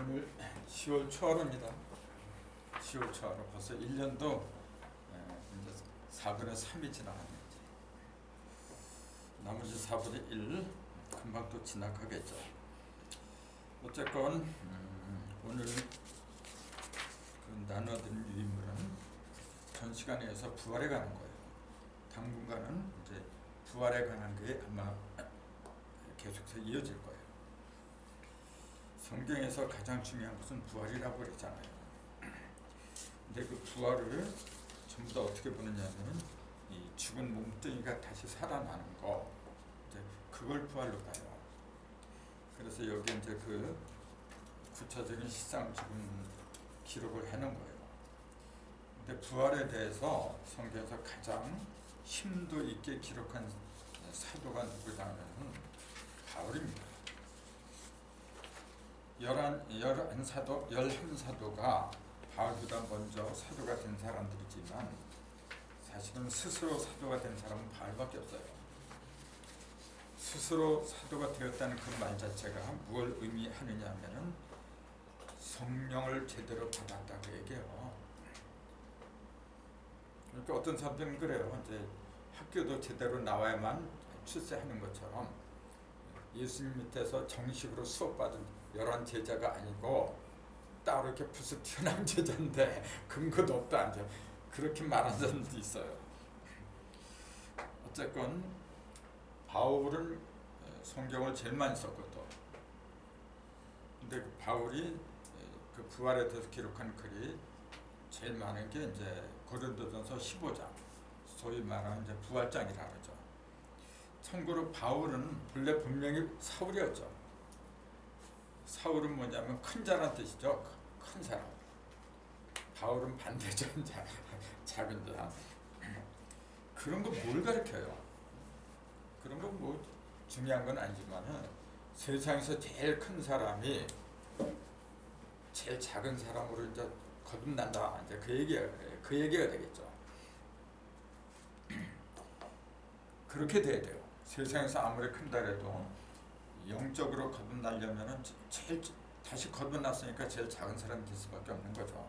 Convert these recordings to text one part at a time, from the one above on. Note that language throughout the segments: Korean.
오늘 10월 초하루입니다. 10월 초하루 벌써 1년도 이제 4분의 3이 지나갔네요. 나머지 4분의 1 금방 또 지나가겠죠. 어쨌건 오늘 그 나눠드린 유인물은 전 시간에서 부활에 관한 거예요. 당분간은 이제 부활에 관한 게 아마 계속해서 이어질 거예요. 성경에서 가장 중요한 것은 부활이라고 그랬잖아요. 근데 그 부활을 전부 다 어떻게 보느냐면 이 죽은 몸뚱이가 다시 살아나는 거, 이제 그걸 부활로 봐요. 그래서 여기 이제 그 구체적인 시상을 지금 기록을 해놓은 거예요. 근데 부활에 대해서 성경에서 가장 심도 있게 기록한 사도가 누구냐면 바울입니다. 11사도가 바울보다 먼저 사도가 된 사람들이지만 사실은 스스로 사도가 된 사람은 바울밖에 없어요. 스스로 사도가 되었다는 그 말 자체가 무엇을 의미하느냐 하면은 성령을 제대로 받았다고 얘기해요. 그러니까 어떤 사람들은 그래요. 이제 학교도 제대로 나와야만 출세하는 것처럼 예수님 밑에서 정식으로 수업받은 11 제자가 아니고 따로 이렇게 부스 튀어나온 제자인데 근거도 없다 이제 그렇게 말하는 사람도 있어요. 어쨌건 바울은 성경을 제일 많이 썼거든. 근데 그 바울이 그 부활에 대해서 기록한 글이 제일 많은 게 이제 고린도전서 15장, 소위 말하는 이제 부활장이라 그러죠. 참고로 바울은 본래 본명이 사울이었죠. 사울은 뭐냐면 큰 자란 뜻이죠. 큰 사람. 바울은 반대죠. 작은 자. 그런 거 뭘 가르쳐요? 그런 거 뭐 중요한 건 아니지만은 세상에서 제일 큰 사람이 제일 작은 사람으로 이제 거듭난다. 이제 그 얘기가 되겠죠. 그렇게 돼야 돼요. 세상에서 아무리 큰다 해도 영적으로 거듭나려면은 제일 다시 거듭났으니까 제일 작은 사람이 될 수밖에 없는 거죠.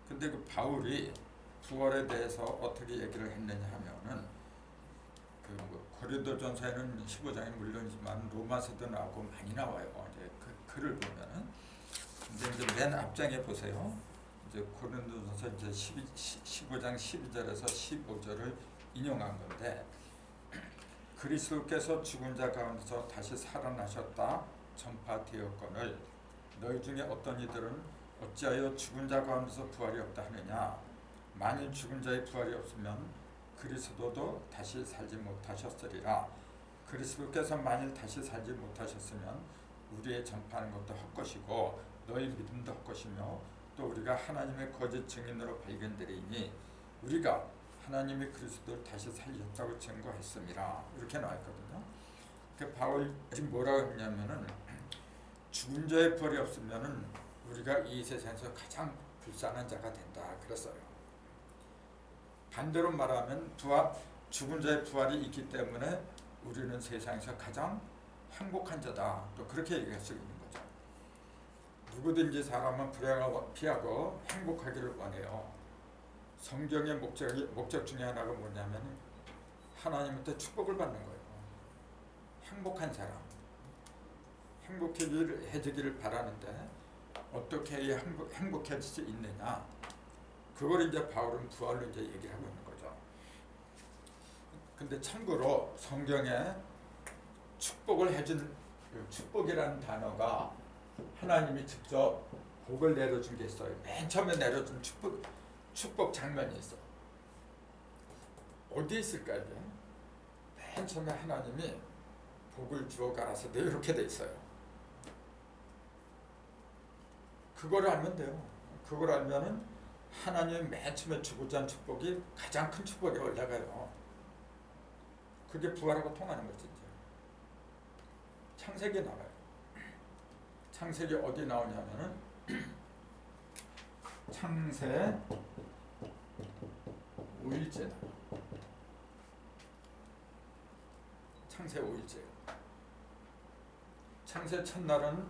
근데 그 바울이 부활에 대해서 어떻게 얘기를 했느냐 하면은 그 고린도전서에는 15장이 물론이지만 로마서도 나오고 많이 나와요. 이제 그 글을 보면은 근데 이제 맨 앞장에 보세요. 이제 고린도전서 이제 15장 12절에서 15절을 인용한 건데. 그리스도께서 죽은 자 가운데서 다시 살아나셨다 전파되었거늘 너희 중에 어떤 이들은 어찌하여 죽은 자 가운데서 부활이 없다 하느냐. 만일 죽은 자의 부활이 없으면 그리스도도 다시 살지 못하셨으리라. 그리스도께서 만일 다시 살지 못하셨으면 우리의 전파하는 것도 헛것이고 너희 믿음도 헛것이며 또 우리가 하나님의 거짓 증인으로 발견되리니 우리가 하나님이 그리스도를 다시 살리셨다고 증거했습니다. 이렇게 나와있거든요. 그 바울이 뭐라고 했냐면은 죽은 자의 부활이 없으면은 우리가 이 세상에서 가장 불쌍한 자가 된다 그랬어요. 반대로 말하면 죽은 자의 부활이 있기 때문에 우리는 세상에서 가장 행복한 자다. 또 그렇게 얘기할 수 있는 거죠. 누구든지 사람은 불행을 피하고 행복하기를 원해요. 성경의 목적 중에 하나가 뭐냐면 하나님한테 축복을 받는 거예요. 행복한 사람, 행복해지기를 바라는데 어떻게 해야 행복해질 수 있느냐? 그걸 이제 바울은 부활로 이제 얘기하고 있는 거죠. 근데 참고로 성경에 축복을 해준 축복이라는 단어가 하나님이 직접 복을 내려준 게 있어요. 맨 처음에 내려준 축복 장면이 있어. 어디에 있을까 이게? 맨 처음에 하나님이 복을 주어 가라사대 이렇게 돼 있어요. 그걸 알면 돼요. 그걸 알면은 하나님이 맨 처음에 주고자 한 축복이 가장 큰 축복에 올라가요. 그게 부활하고 통하는 거지 이제. 창세기에 나와요. 창세기 어디 나오냐면은 창세 5일째 날. 창세 5일째. 창세 첫날은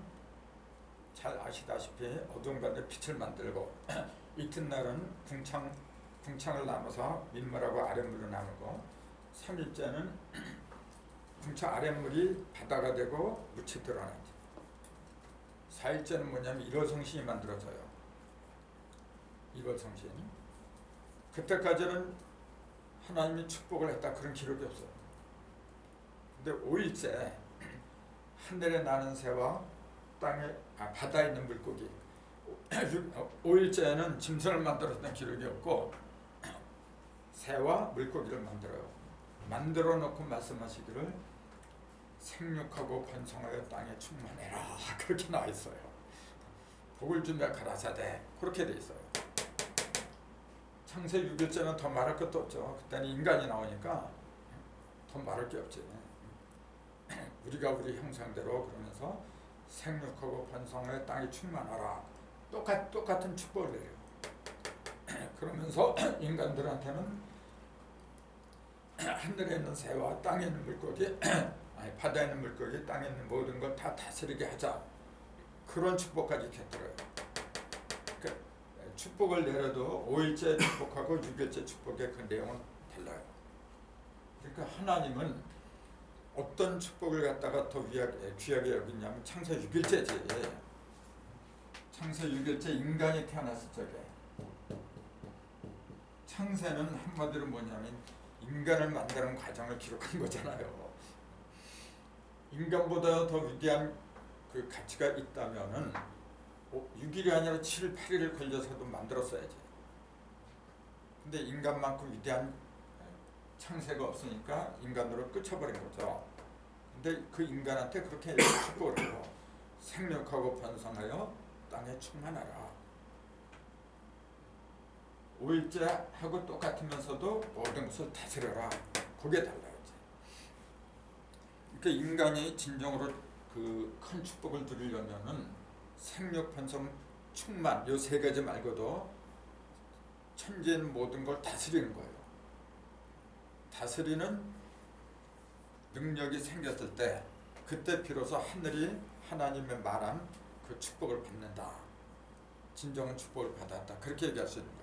잘 아시다시피 어두운 가운데 빛을 만들고 이튿날은 궁창을 나눠서 윗물하고 아랫물을 나누고 3일째는 궁창 아랫물이 바다가 되고 묻히 드러나지. 4일째는 뭐냐면 일월성신이 만들어져요. 일월성신. 그때까지는 하나님이 축복을 했다 그런 기록이 없어요. 근데 5일째 하늘에 나는 새와 바다에 있는 물고기 5일째에는 짐승을 만들었던 기록이 없고 새와 물고기를 만들어요. 만들어 놓고 말씀하시기를 생육하고 번성하여 땅에 충만해라 그렇게 나와 있어요. 복을 주며 가라사대 그렇게 돼 있어요. 창세 6일째는 더 말할 것도 없죠. 그때는 인간이 나오니까 더 말할 게 없지. 우리가 우리 형상대로 그러면서 생육하고 번성하여 땅이 충만하라. 똑같은 축복을 내려요. 그러면서 인간들한테는 하늘에 있는 새와 땅에 있는 물고기, 바다에 있는 물고기, 땅에 있는 모든 걸 다 다스리게 하자. 그런 축복까지 곁들여요. 축복을 내려도 5일째 축복하고 6일째 축복의 그 내용은 달라요. 그러니까 하나님은 어떤 축복을 갖다가 더 귀하게 여기냐면 창세 6일째지. 창세 6일째 인간이 태어났을 적에 창세는 한마디로 뭐냐면 인간을 만드는 과정을 기록한 거잖아요. 인간보다 더 위대한 그 가치가 있다면은 6일이 아니라 7일, 8일을 걸려서도 만들었어야지. 근데 인간만큼 위대한 창세가 없으니까 인간으로 끝쳐버린 거죠. 근데 그 인간한테 그렇게 축복을 하고 생육하고 번성하여 땅에 충만하라. 5일째 하고 똑같으면서도 모든 것을 다스려라. 그게 달라야지. 그러니까 인간이 진정으로 그 큰 축복을 누리려면은 생육, 번성, 충만 요 세 가지 말고도 천지의 모든 걸 다스리는 거예요. 다스리는 능력이 생겼을 때 그때 비로소 하늘이 하나님의 말한 그 축복을 받는다. 진정한 축복을 받았다. 그렇게 얘기할 수 있는 거죠.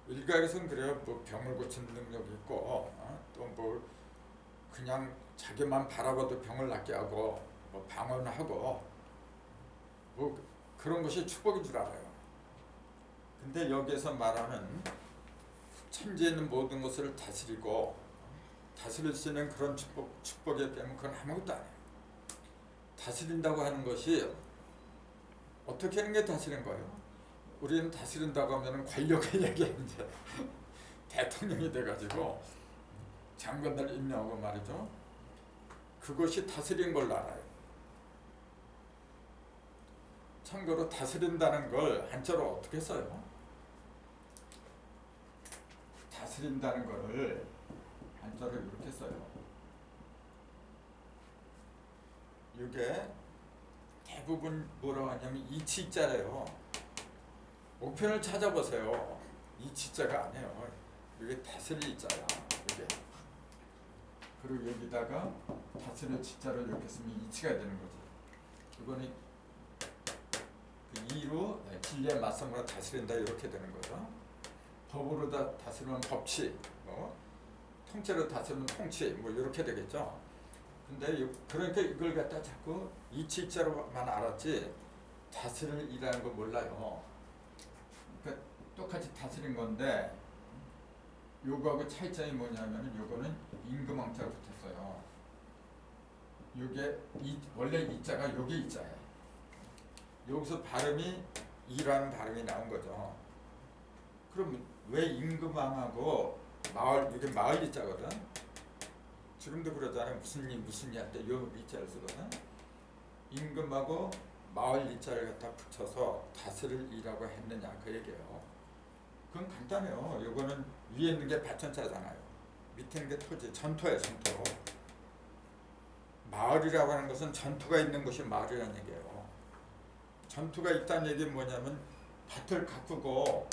일각에서는 그래요. 뭐 병을 고치는 능력이 있고 또 뭐 그냥 자기만 바라봐도 병을 낫게 하고 뭐 방언하고 뭐 그런 것이 축복인 줄 알아요. 근데 여기에서 말하는 천지에 있는 모든 것을 다스리고 다스릴 수 있는 그런 축복에 빼면 그건 아무것도 아니에요. 다스린다고 하는 것이 어떻게 하는 게 다스리는 거예요? 우리는 다스린다고 하면 권력을 얘기하는데 대통령이 돼가지고 장관들 임명하고 말이죠. 그것이 다스린 걸로 알아요. 참고로 다스린다는 걸 한자로 어떻게 써요? 다스린다는 거를 한자로 이렇게 써요. 이게 대부분 뭐라고 하냐면 이치자래요. 목표를 찾아보세요. 이치자가 아니에요. 이게 다스릴 자야. 이게. 그리고 여기다가 다스릴 치자를 이렇게 쓰면 이치가 되는 거지. 이거는 그 이로 진리에 맞서므로 다스린다 이렇게 되는 거죠. 법으로 다스리면 법치, 뭐 통째로 다스리면 통치, 뭐 이렇게 되겠죠. 근데 그러니까 이걸 갖다 자꾸 이치자로만 알았지 다스릴 이라는 거 몰라요. 그러니까 똑같이 다스린 건데 요거하고 차이점이 뭐냐면은 요거는 임금왕자가 붙었어요. 요게 원래 이자가 요게 이자예요. 여기서 발음이 이라는 발음이 나온 거죠. 그럼 왜 임금왕하고 마을 이게 마을 이자거든. 지금도 그러잖아요. 무슨 이 할 때 요 이자를 쓰거든. 임금하고 마을 이자를 갖다 붙여서 다스릴 이라고 했느냐 그 얘기예요. 그건 간단해요. 요거는 위에 있는 게 밭천자잖아요. 밑에 있는 게 토지, 전토예요. 전토. 마을이라고 하는 것은 전토가 있는 곳이 마을이라는 얘기예요. 전투가 있다는 얘기는 뭐냐면 밭을 가꾸고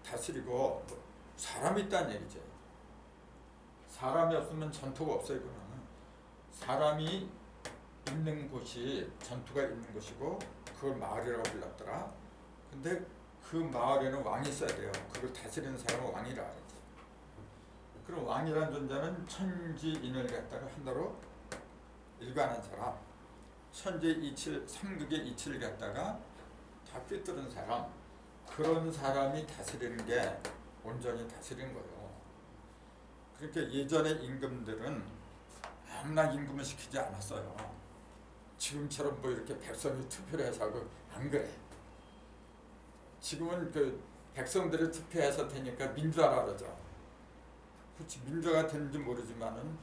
다스리고 사람이 있다는 얘기죠. 사람이 없으면 전투가 없어요. 그러면 사람이 있는 있는 곳이 전투가 있는 곳이고 그걸 마을이라고 불렀더라. 근데 그 마을에는 왕이 있어야 돼요. 그걸 다스리는 사람은 왕이라 그러지. 그럼 왕이라는 존재는 천지인을 갖다가 한나로 일관한 사람, 천재 이칠, 삼극의 이치를 갖다가 다 꿰뚫은 사람, 그런 사람이 다스리는 게 온전히 다스리는 거예요. 그러니까 예전의 임금들은 아무나 임금을 시키지 않았어요. 지금처럼 뭐 이렇게 백성이 투표를 해서 하고 안 그래. 지금은 그 백성들이 투표해서 되니까 민주화라 그러죠. 그렇지, 민주화가 되는지 모르지만은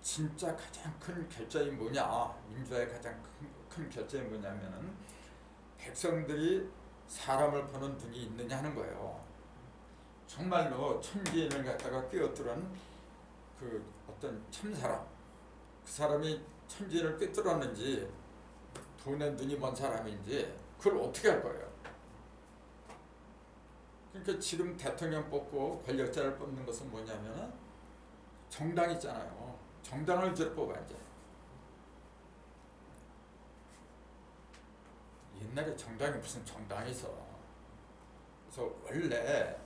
진짜 가장 큰 결정이 뭐냐, 민주화의 가장 큰 결정이 뭐냐면은 백성들이 사람을 보는 눈이 있느냐 하는 거예요. 정말로 천지인을 갖다가 꿰어뚫은 그 어떤 참사람, 그 사람이 천지인을 꿰뚫었는지 돈에 눈이 먼 사람인지 그걸 어떻게 할 거예요. 그러니까 지금 대통령 뽑고 권력자를 뽑는 것은 뭐냐면은 정당 있잖아요. 정당을 위주로 뽑아 이제. 옛날에 정당이 무슨 정당이 있어. 그래서 원래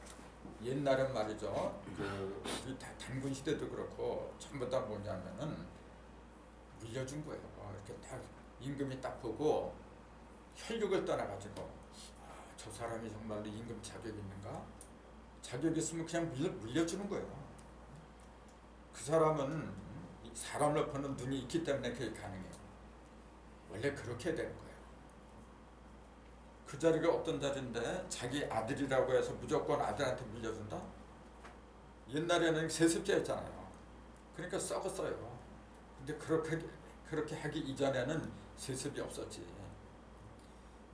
옛날엔 말이죠. 그 단군 시대도 그렇고 전부 다 뭐냐면은 물려준 거예요. 이렇게 딱 임금이 딱 보고 혈육을 떠나가지고 저 사람이 정말로 임금 자격이 있는가? 자격이 있으면 그냥 물려주는 거예요. 그 사람은 사람을 보는 눈이 있기 때문에 그게 가능해요. 원래 그렇게 되는 거예요. 그 자리가 어떤 자리인데 자기 아들이라고 해서 무조건 아들한테 물려준다? 옛날에는 세습제였잖아요. 그러니까 썩었어요. 근데 그렇게 하기 이전에는 세습이 없었지.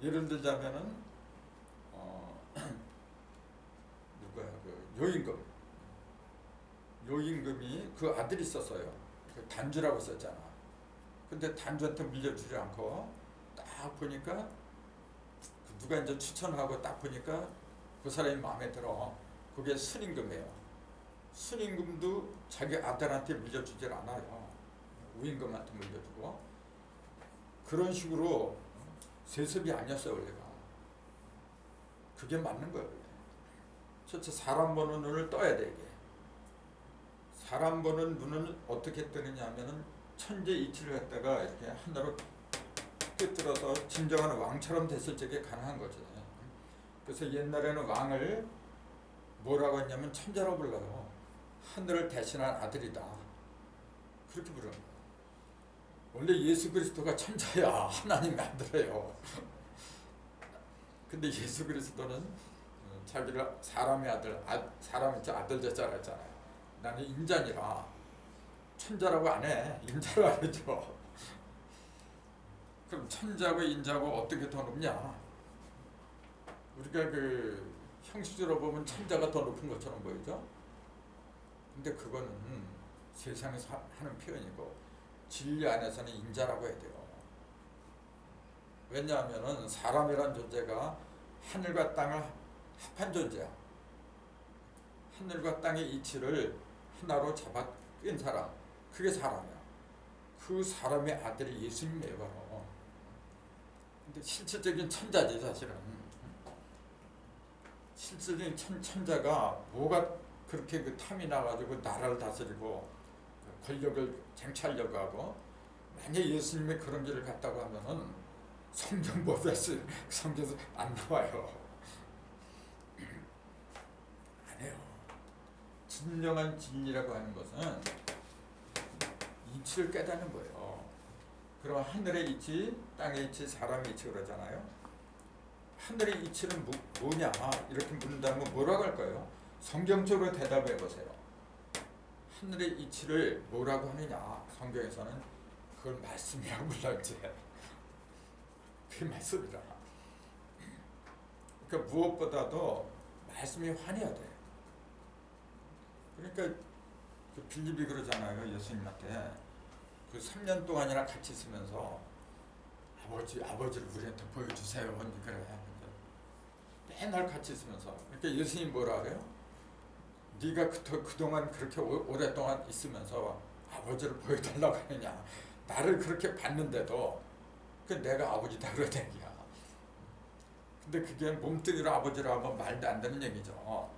예를 들자면은 누구야, 그 요임금이 그 아들이 있었어요. 그 단주라고 썼잖아. 근데 단주한테 물려주지 않고 딱 보니까 누가 이제 추천하고 딱 보니까 그 사람이 마음에 들어. 그게 순임금이에요. 순임금도 자기 아들한테 물려주질 않아요. 우임금한테 물려주고. 그런 식으로 세습이 아니었어요 원래가. 그게 맞는 거예요. 첫째, 사람 보는 눈을 떠야 돼 이게. 사람 보는 눈은 어떻게 뜨느냐 하면은 천재 이치를 갖다가 이렇게 하나로 꿰뚫어서 진정한 왕처럼 됐을 적에 가능한 거죠. 그래서 옛날에는 왕을 뭐라고 했냐면 천자라고 불러요. 하늘을 대신한 아들이다. 그렇게 부르는 거예요. 원래 예수 그리스도가 천자야. 하나님의 아들이에요. 근데 예수 그리스도는 자기를 사람의 아들, 사람이 아들 자자라 했잖아요. 나는 인자니라. 천자라고 안 해. 인자로 안 해줘. 그럼 천자고 인자고 어떻게 더 높냐? 우리가 그 형식적으로 보면 천자가 더 높은 것처럼 보이죠? 근데 그거는 세상에서 하는 표현이고 진리 안에서는 인자라고 해야 돼요. 왜냐하면은 사람이란 존재가 하늘과 땅을 합한 존재야. 하늘과 땅의 이치를 하나로 잡아 낀 사람, 그게 사람이야. 그 사람의 아들이 예수님이에요 바로. 근데 실질적인 천자지 사실은. 실질적인 천자가 뭐가 그렇게 그 탐이 나가지고 나라를 다스리고 권력을 쟁취하려고 하고, 만약 예수님이 그런 길을 갔다고 하면은 성경 보다시 성경에서 안 나와요. 안 해요. 진정한 진리라고 하는 것은 이치를 깨닫는 거예요. 그럼 하늘의 이치, 땅의 이치, 사람의 이치 그러잖아요. 하늘의 이치는 뭐냐 이렇게 묻는다면 뭐라고 할까요? 성경적으로 대답해 보세요. 하늘의 이치를 뭐라고 하느냐? 성경에서는 그걸 말씀이라고 불렀지. 그게 말씀이다. 그러니까 무엇보다도 말씀이 환해야 돼. 그러니까 그 빌립이 그러잖아요. 예수님한테 그 3년 동안이나 같이 있으면서 아버지를 우리한테 보여주세요. 그래. 맨날 같이 있으면서. 그러니까 예수님이 뭐라 그래요? 네가 그동안 그렇게 오랫동안 있으면서 아버지를 보여달라고 하느냐? 나를 그렇게 봤는데도 그 내가 아버지다 그러는 얘기야. 근데 그게 몸뚱이로 아버지라고 하면 말도 안 되는 얘기죠.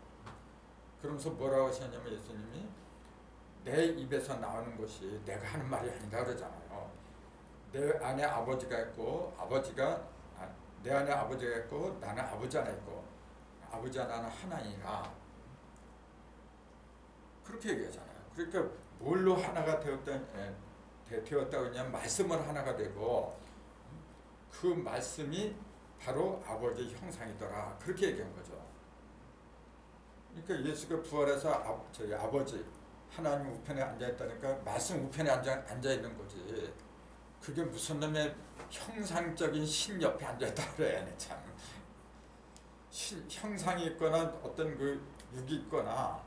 그러면서 뭐라고 하시냐면 예수님이 내 입에서 나오는 것이 내가 하는 말이 아니다 그러잖아요. 내 안에 아버지가 있고 내 안에 아버지가 있고 나는 아버지 안에 있고 아버지 하나는 하나이라 그렇게 얘기하잖아요. 그러니까 뭘로 하나가 되었다고 하냐면 말씀을 하나가 되고 그 말씀이 바로 아버지의 형상이더라 그렇게 얘기한 거죠. 그러니까 예수가 부활해서 저희 아버지 하나님 우편에 앉아있다니까 말씀 우편에 앉아있는 거지. 그게 무슨 놈의 형상적인 신 옆에 앉아있다 그래. 참 형상이 있거나 어떤 그 육이 있거나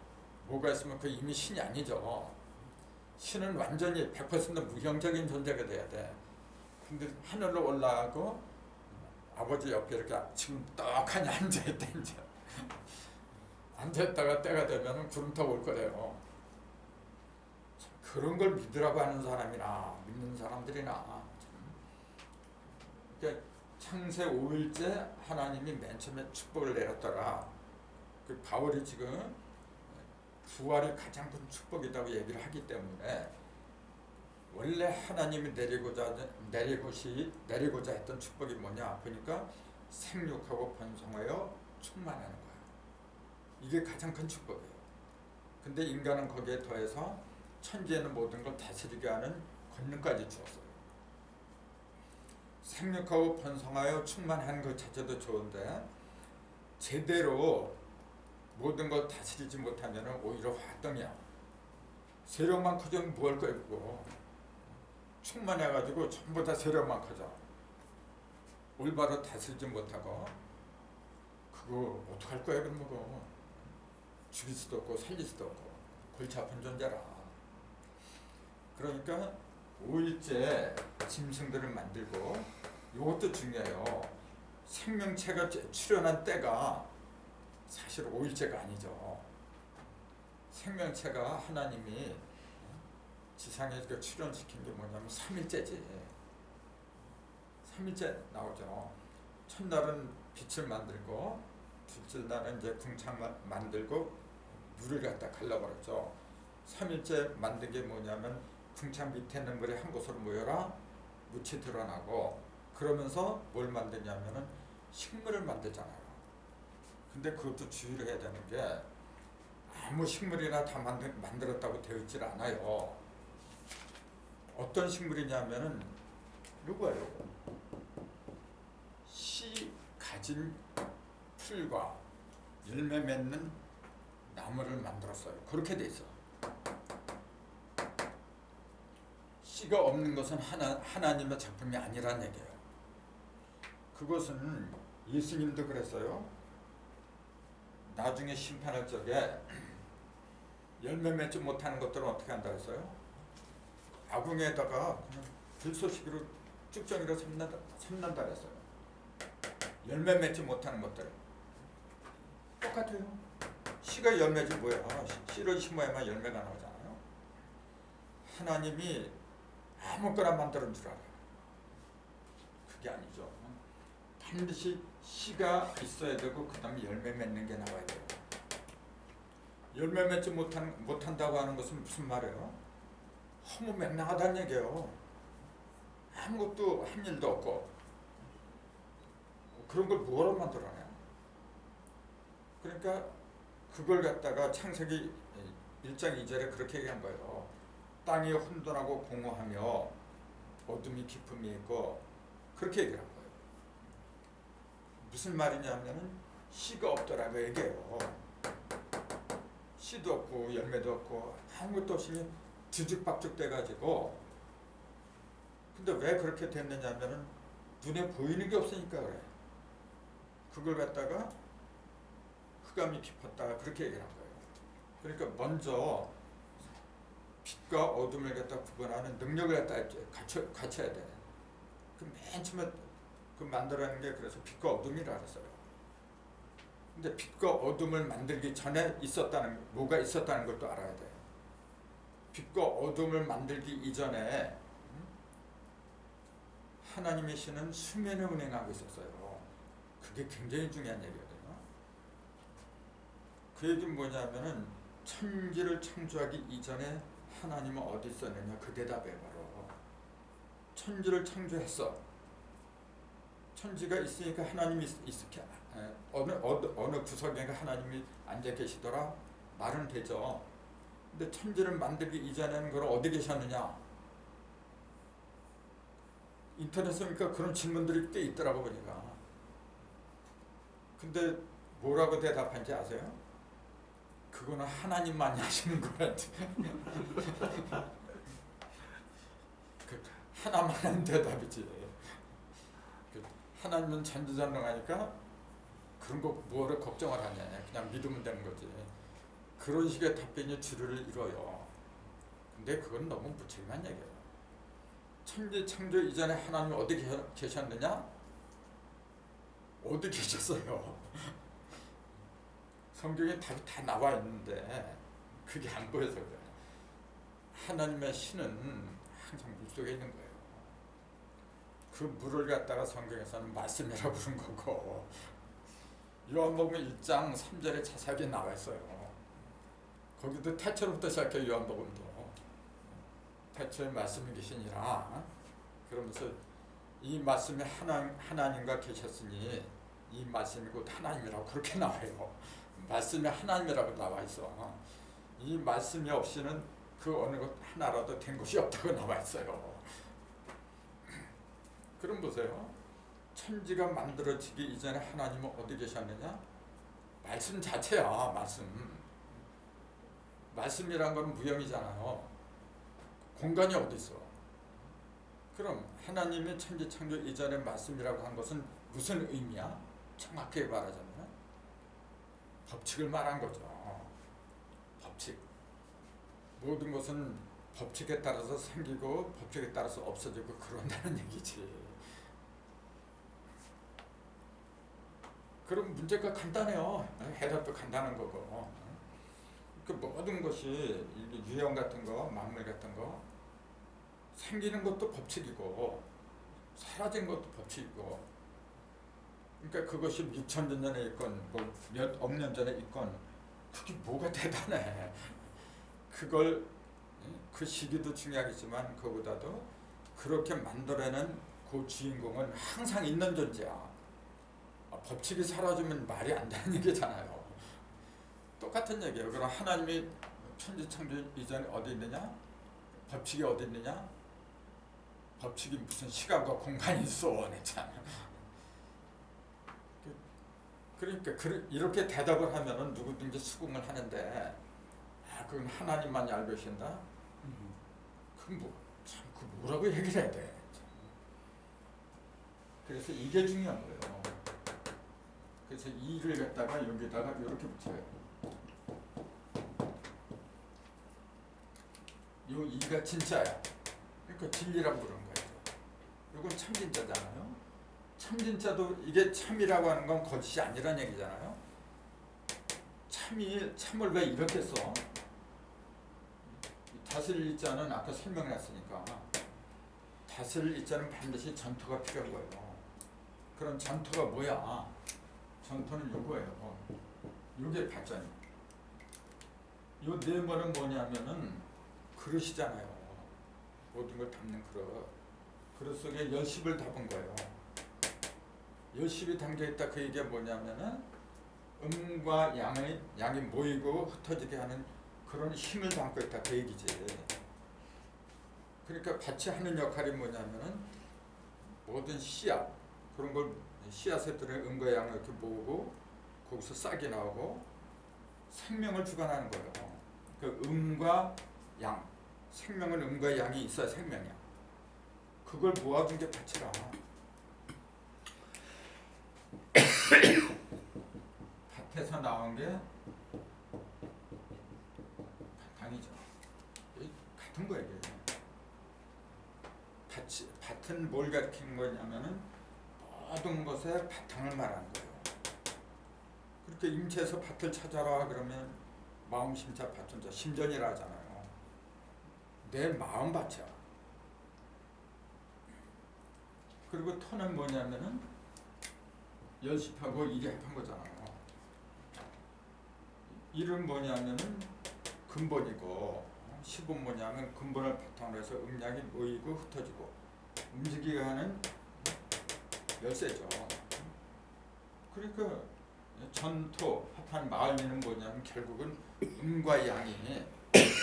뭐가 있으면 그 이미 신이 아니죠. 신은 완전히 100% 무형적인 존재가 돼야 돼. 근데 하늘로 올라가고 아버지 옆에 이렇게 지금 떡하니 앉아있대. 이제 앉아있다가 때가 되면 구름 타고 올 거래요. 그런 걸 믿으라고 하는 사람이나 믿는 사람들이나 그러니까 창세 5일째 하나님이 맨 처음에 축복을 내렸더라. 그 바울이 지금 부활이 가장 큰 축복이라고 얘기를 하기 때문에 원래 하나님이 내리고자 했던 축복이 뭐냐 보니까 생육하고 번성하여 충만하는 거야. 이게 가장 큰 축복이에요. 근데 인간은 거기에 더해서 천지에는 모든 걸 다스리게 하는 권능까지 주었어요. 생육하고 번성하여 충만하는 것 자체도 좋은데 제대로 모든 걸 다스리지 못하면 오히려 화병이야. 세력만 커지면 뭐 할 거야 그거. 충만해가지고 전부 다 세력만 커져. 올바로 다스리지 못하고 그거 어떡할 거야 그럼 그거. 죽일 수도 없고 살릴 수도 없고 골치 아픈 존재라. 그러니까 5일째 짐승들을 만들고 이것도 중요해요. 생명체가 출현한 때가 사실 5일째가 아니죠. 생명체가 하나님이 지상에 출현시킨 게 뭐냐면 3일째지. 3일째 나오죠. 첫날은 빛을 만들고 둘째 날은 이제 궁창 만들고 물을 갖다 갈라버렸죠. 3일째 만든 게 뭐냐면 궁창 밑에 있는 물이 한 곳으로 모여라 묻이 드러나고 그러면서 뭘 만드냐면은 식물을 만들잖아요. 근데 그것도 주의를 해야 되는 게 아무 식물이나 다 만들었다고 되어 있질 않아요. 어떤 식물이냐면은 요거예요. 씨 가진 풀과 열매 맺는 나무를 만들었어요. 그렇게 돼 있어. 씨가 없는 것은 하나님의 작품이 아니란 얘기예요. 그것은 예수님도 그랬어요. 나중에 심판할 적에 열매 맺지 못하는 것들은 어떻게 한다 했어요? 아궁에다가 그냥 들소식으로 쭉정이로 삶는다 했어요. 열매 맺지 못하는 것들 똑같아요. 씨가 열매지 뭐야. 씨를 심어야만 열매가 나오잖아요. 하나님이 아무거나 만드는 줄 알아요. 그게 아니죠. 반드시 씨가 있어야 되고 그 다음에 열매 맺는 게 나와야 돼요. 열매 맺지 못한다고 하는 것은 무슨 말이에요? 허무맹랑하다는 얘기예요. 아무것도 한 일도 없고 그런 걸 뭐로 만들어내? 그러니까 그걸 갖다가 창세기 1장 2절에 그렇게 얘기한 거예요. 땅이 혼돈하고 공허하며 어둠이 깊음이 있고 그렇게 얘기를 한 거예요. 무슨 말이냐면은 씨가 없더라고 얘기해요. 씨도 없고 열매도 없고 아무것도 없이 뒤죽박죽 돼가지고 근데 왜 그렇게 됐느냐면은 눈에 보이는 게 없으니까 그래. 그걸 갖다가 흑암이 깊었다 그렇게 얘기를 한 거예요. 그러니까 먼저 빛과 어둠을 갖다 구분하는 능력을 갖다 갖춰야 돼. 그 맨 처음에 그 만들어낸 게 그래서 빛과 어둠이라 그랬어요. 근데 빛과 어둠을 만들기 전에 뭐가 있었다는 것도 알아야 돼. 빛과 어둠을 만들기 이전에 하나님의 신은 수면에 운행하고 있었어요. 그게 굉장히 중요한 얘기거든요. 그 얘기는 뭐냐면은 천지를 창조하기 이전에 하나님은 어디 있었느냐? 그 대답에 바로 천지를 창조했어. 천지가 있으니까 하나님이 있을게 어느 구석에 하나님이 앉아 계시더라 말은 되죠. 근데 천지를 만들기 이전에는 그럼 어디 계셨느냐? 인터넷에 보니까 그런 질문들이 꽤 있더라고 보니까. 근데 뭐라고 대답한지 아세요? 그거는 하나님만이 하시는 거란지. 그 하나만 하는 대답이지. 하나님은 전지전능하니까 그런 거 뭐를 걱정을 하냐, 그냥 믿으면 되는 거지. 그런 식의 답변이 주류를 이뤄요. 근데 그건 너무 무책임한 얘기예요. 천지 창조 이전에 하나님이 어디 계셨느냐? 어디 계셨어요? 성경에 답이 다 나와 있는데 그게 안 보여서 그래. 하나님의 신은 항상 물속에 있는 거예요. 그 물을 갖다가 성경에서는 말씀이라고 부른 거고, 요한복음 1장 3절에 자세하게 나와 있어요. 거기도 태초로부터 시작해. 요한복음도 태초에 말씀이 계시니라, 그러면서 이 말씀이 하나님과 계셨으니 이 말씀이 곧 하나님이라고 그렇게 나와요. 말씀이 하나님이라고 나와 있어. 이 말씀이 없이는 그 어느 것 하나라도 된 것이 없다고 나와 있어요. 그럼 보세요. 천지가 만들어지기 이전에 하나님은 어디 계셨느냐? 말씀 자체야. 말씀이란 건 무형이잖아요. 공간이 어디 있어? 그럼 하나님이 천지 창조 이전에 말씀이라고 한 것은 무슨 의미야? 정확하게 말하자면 법칙을 말한 거죠. 법칙. 모든 것은 법칙에 따라서 생기고 법칙에 따라서 없어지고 그런다는 얘기지. 그럼 문제가 간단해요. 해답도 간단한 거고. 그 모든 것이 유형 같은 거, 만물 같은 거, 생기는 것도 법칙이고 사라진 것도 법칙이고. 그러니까 그것이 6,000년 전에 있건 뭐 몇 억 년 전에 있건 그게 뭐가 대단해. 그걸 그 시기도 중요하겠지만 그보다도 그렇게 만들어낸 그 주인공은 항상 있는 존재야. 법칙이 사라지면 말이 안 되는 얘기잖아요. 똑같은 얘기예요. 그럼 하나님이 천지 창조 이전에 어디 있느냐? 법칙이 어디 있느냐? 법칙이 무슨 시간과 공간이 있어. 냈잖아. 그러니까 이렇게 대답을 하면은 누구든지 수긍을 하는데, 그건 하나님만이 알고 계신다? 그럼 그 뭐라고 얘기를 해야 돼? 그래서 이게 중요한 거예요. 그래서 이를 갖다가 여기다가 이렇게 붙여요. 요 이가 진짜야. 그러니까 진리라고 부르는 거예요. 이건 참진짜잖아요. 참진짜도 이게 참이라고 하는 건 거짓이 아니란 얘기잖아요. 참을 왜 이렇게 써? 다스릴 이자는 아까 설명했으니까 다스릴 이자는 반드시 전토가 필요한 거예요. 그럼 전토가 뭐야? 전토는 요거예요. 요게 발전이에요. 요 네모는 뭐냐면은 그릇이잖아요. 모든 걸 담는 그릇. 그릇 속에 열십을 담은 거예요. 열십이 담겨있다, 그 얘기가 뭐냐면은 음과 양이 모이고 흩어지게 하는 그런 힘을 담고 있다, 그 얘기지. 그러니까 같이 하는 역할이 뭐냐면은 모든 씨앗, 그런 걸 씨앗에 들은 음과 양을 이렇게 모으고 거기서 싹이 나오고 생명을 주관하는 거예요. 그 음과 양, 생명은 음과 양이 있어야 생명이야. 그걸 모아준 게 밭이라. 밭에서 나온 게 바탕이죠. 같은 거예요. 밭은 뭘 가리키는 거냐면은 모든 것의 바탕을 말하는 거예요. 그렇게 임체에서 밭을 찾아라 그러면 마음 심자 밭은 심전이라 하잖아요. 내 마음 밭이야. 그리고 터는 뭐냐면은 열십하고 일이 합한 거잖아요. 일은 뭐냐면은 근본이고, 십은 뭐냐면 근본을 바탕으로 해서 음량이 모이고 흩어지고 움직이게 하는 열쇠죠. 그러니까 전토 합한 마을리는 뭐냐면 결국은 음과 양이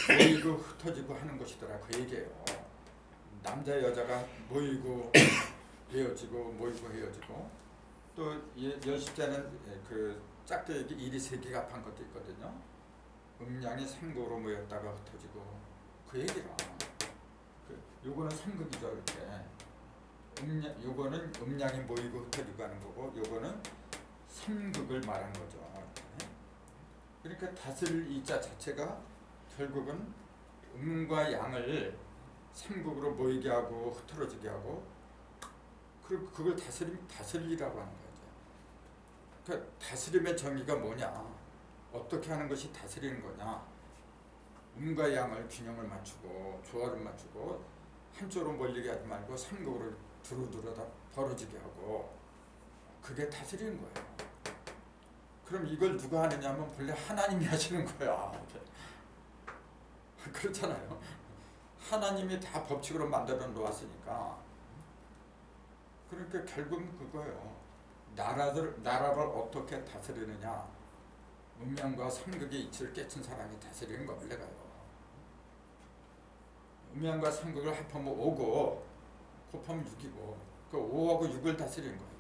모이고 흩어지고 하는 것이더라, 그 얘기예요. 남자 여자가 모이고 헤어지고 모이고 헤어지고, 또 열십자는 그 짝대기 일이 세 개가 합한 것도 있거든요. 음양이 삼극으로 모였다가 흩어지고, 그 얘기라. 요거는 삼극이죠. 이렇게 요거는 음양이 모이고 흩어지고 하는 거고, 요거는 삼극을 말한 거죠. 그러니까 다스릴 이자 자체가 결국은 음과 양을 삼극으로 모이게 하고 흐트러지게 하고, 그리고 그걸 다스리라고 하는 거죠. 그러니까 다스림의 정의가 뭐냐, 어떻게 하는 것이 다스리는 거냐, 음과 양을 균형을 맞추고 조화를 맞추고 한쪽으로 몰리게 하지 말고 삼극으로 두루두루 다 벌어지게 하고, 그게 다스리는 거예요. 그럼 이걸 누가 하느냐 하면 본래 하나님이 하시는 거야. 그렇잖아요. 하나님이 다 법칙으로 만들어 놓았으니까. 그러니까 결국은 그거예요. 나라를 어떻게 다스리느냐, 음양과 삼극의 이치를 깨친 사람이 다스리는 거 원래가요. 음양과 삼극을 합하면 5고 곱하면 6이고, 그 5하고 6을 다스리는 거예요.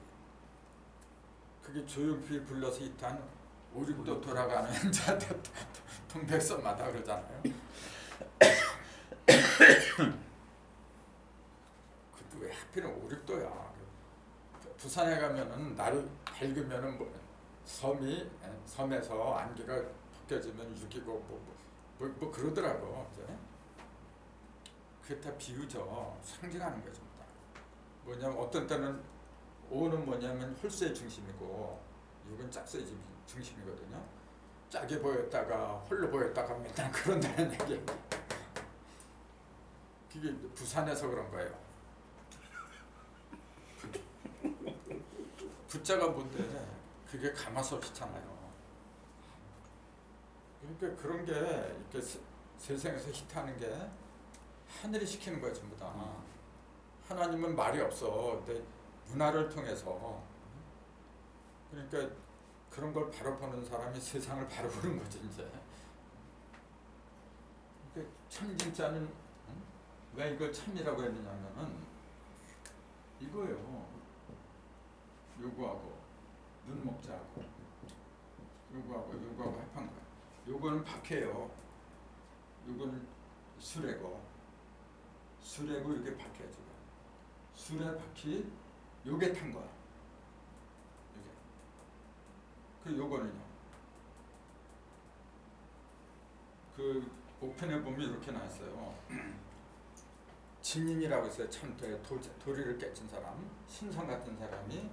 그게 조용필 불러서 히트한 오륙도 돌아가는 동백섬마다 그러잖아요. 그것도 왜 하필은 오륙도야. 부산에 가면은 날 밝으면은 섬에서 안개가 벗겨지면 6이고 뭐 그러더라고. 이제 그게 다 비유죠. 상징하는 거죠. 뭐냐면 어떤 때는 5는 뭐냐면 홀수의 중심이고 6은 짝수의 중심이거든요. 짜게 보였다가 홀로 보였다가 맨날 그런다는 얘기예요. 그게 부산에서 그런 거예요. 부자가 뭔데 그게 가마솥이잖아요. 그러니까 그런 게 이렇게 세상에서 히트하는 게 하늘이 시키는 거야 전부 다. 하나님은 말이 없어. 근데 문화를 통해서, 그러니까 그런 걸 바로 보는 사람이 세상을 바로 보는 거지 이제. 그러니까 참 진짜는 왜 이걸 참이라고 했느냐면은 이거예요. 요거하고 눈목자하고 요거하고 합한 거야. 요거는 박해요. 요거는 수레고 이게 박해야 지금. 수레 바퀴 요게 탄 거야. 요게. 그 요거는요. 그 오편에 보면 이렇게 나왔어요. 진인이라고 있어요. 참 도리를 깨친 사람, 신선 같은 사람이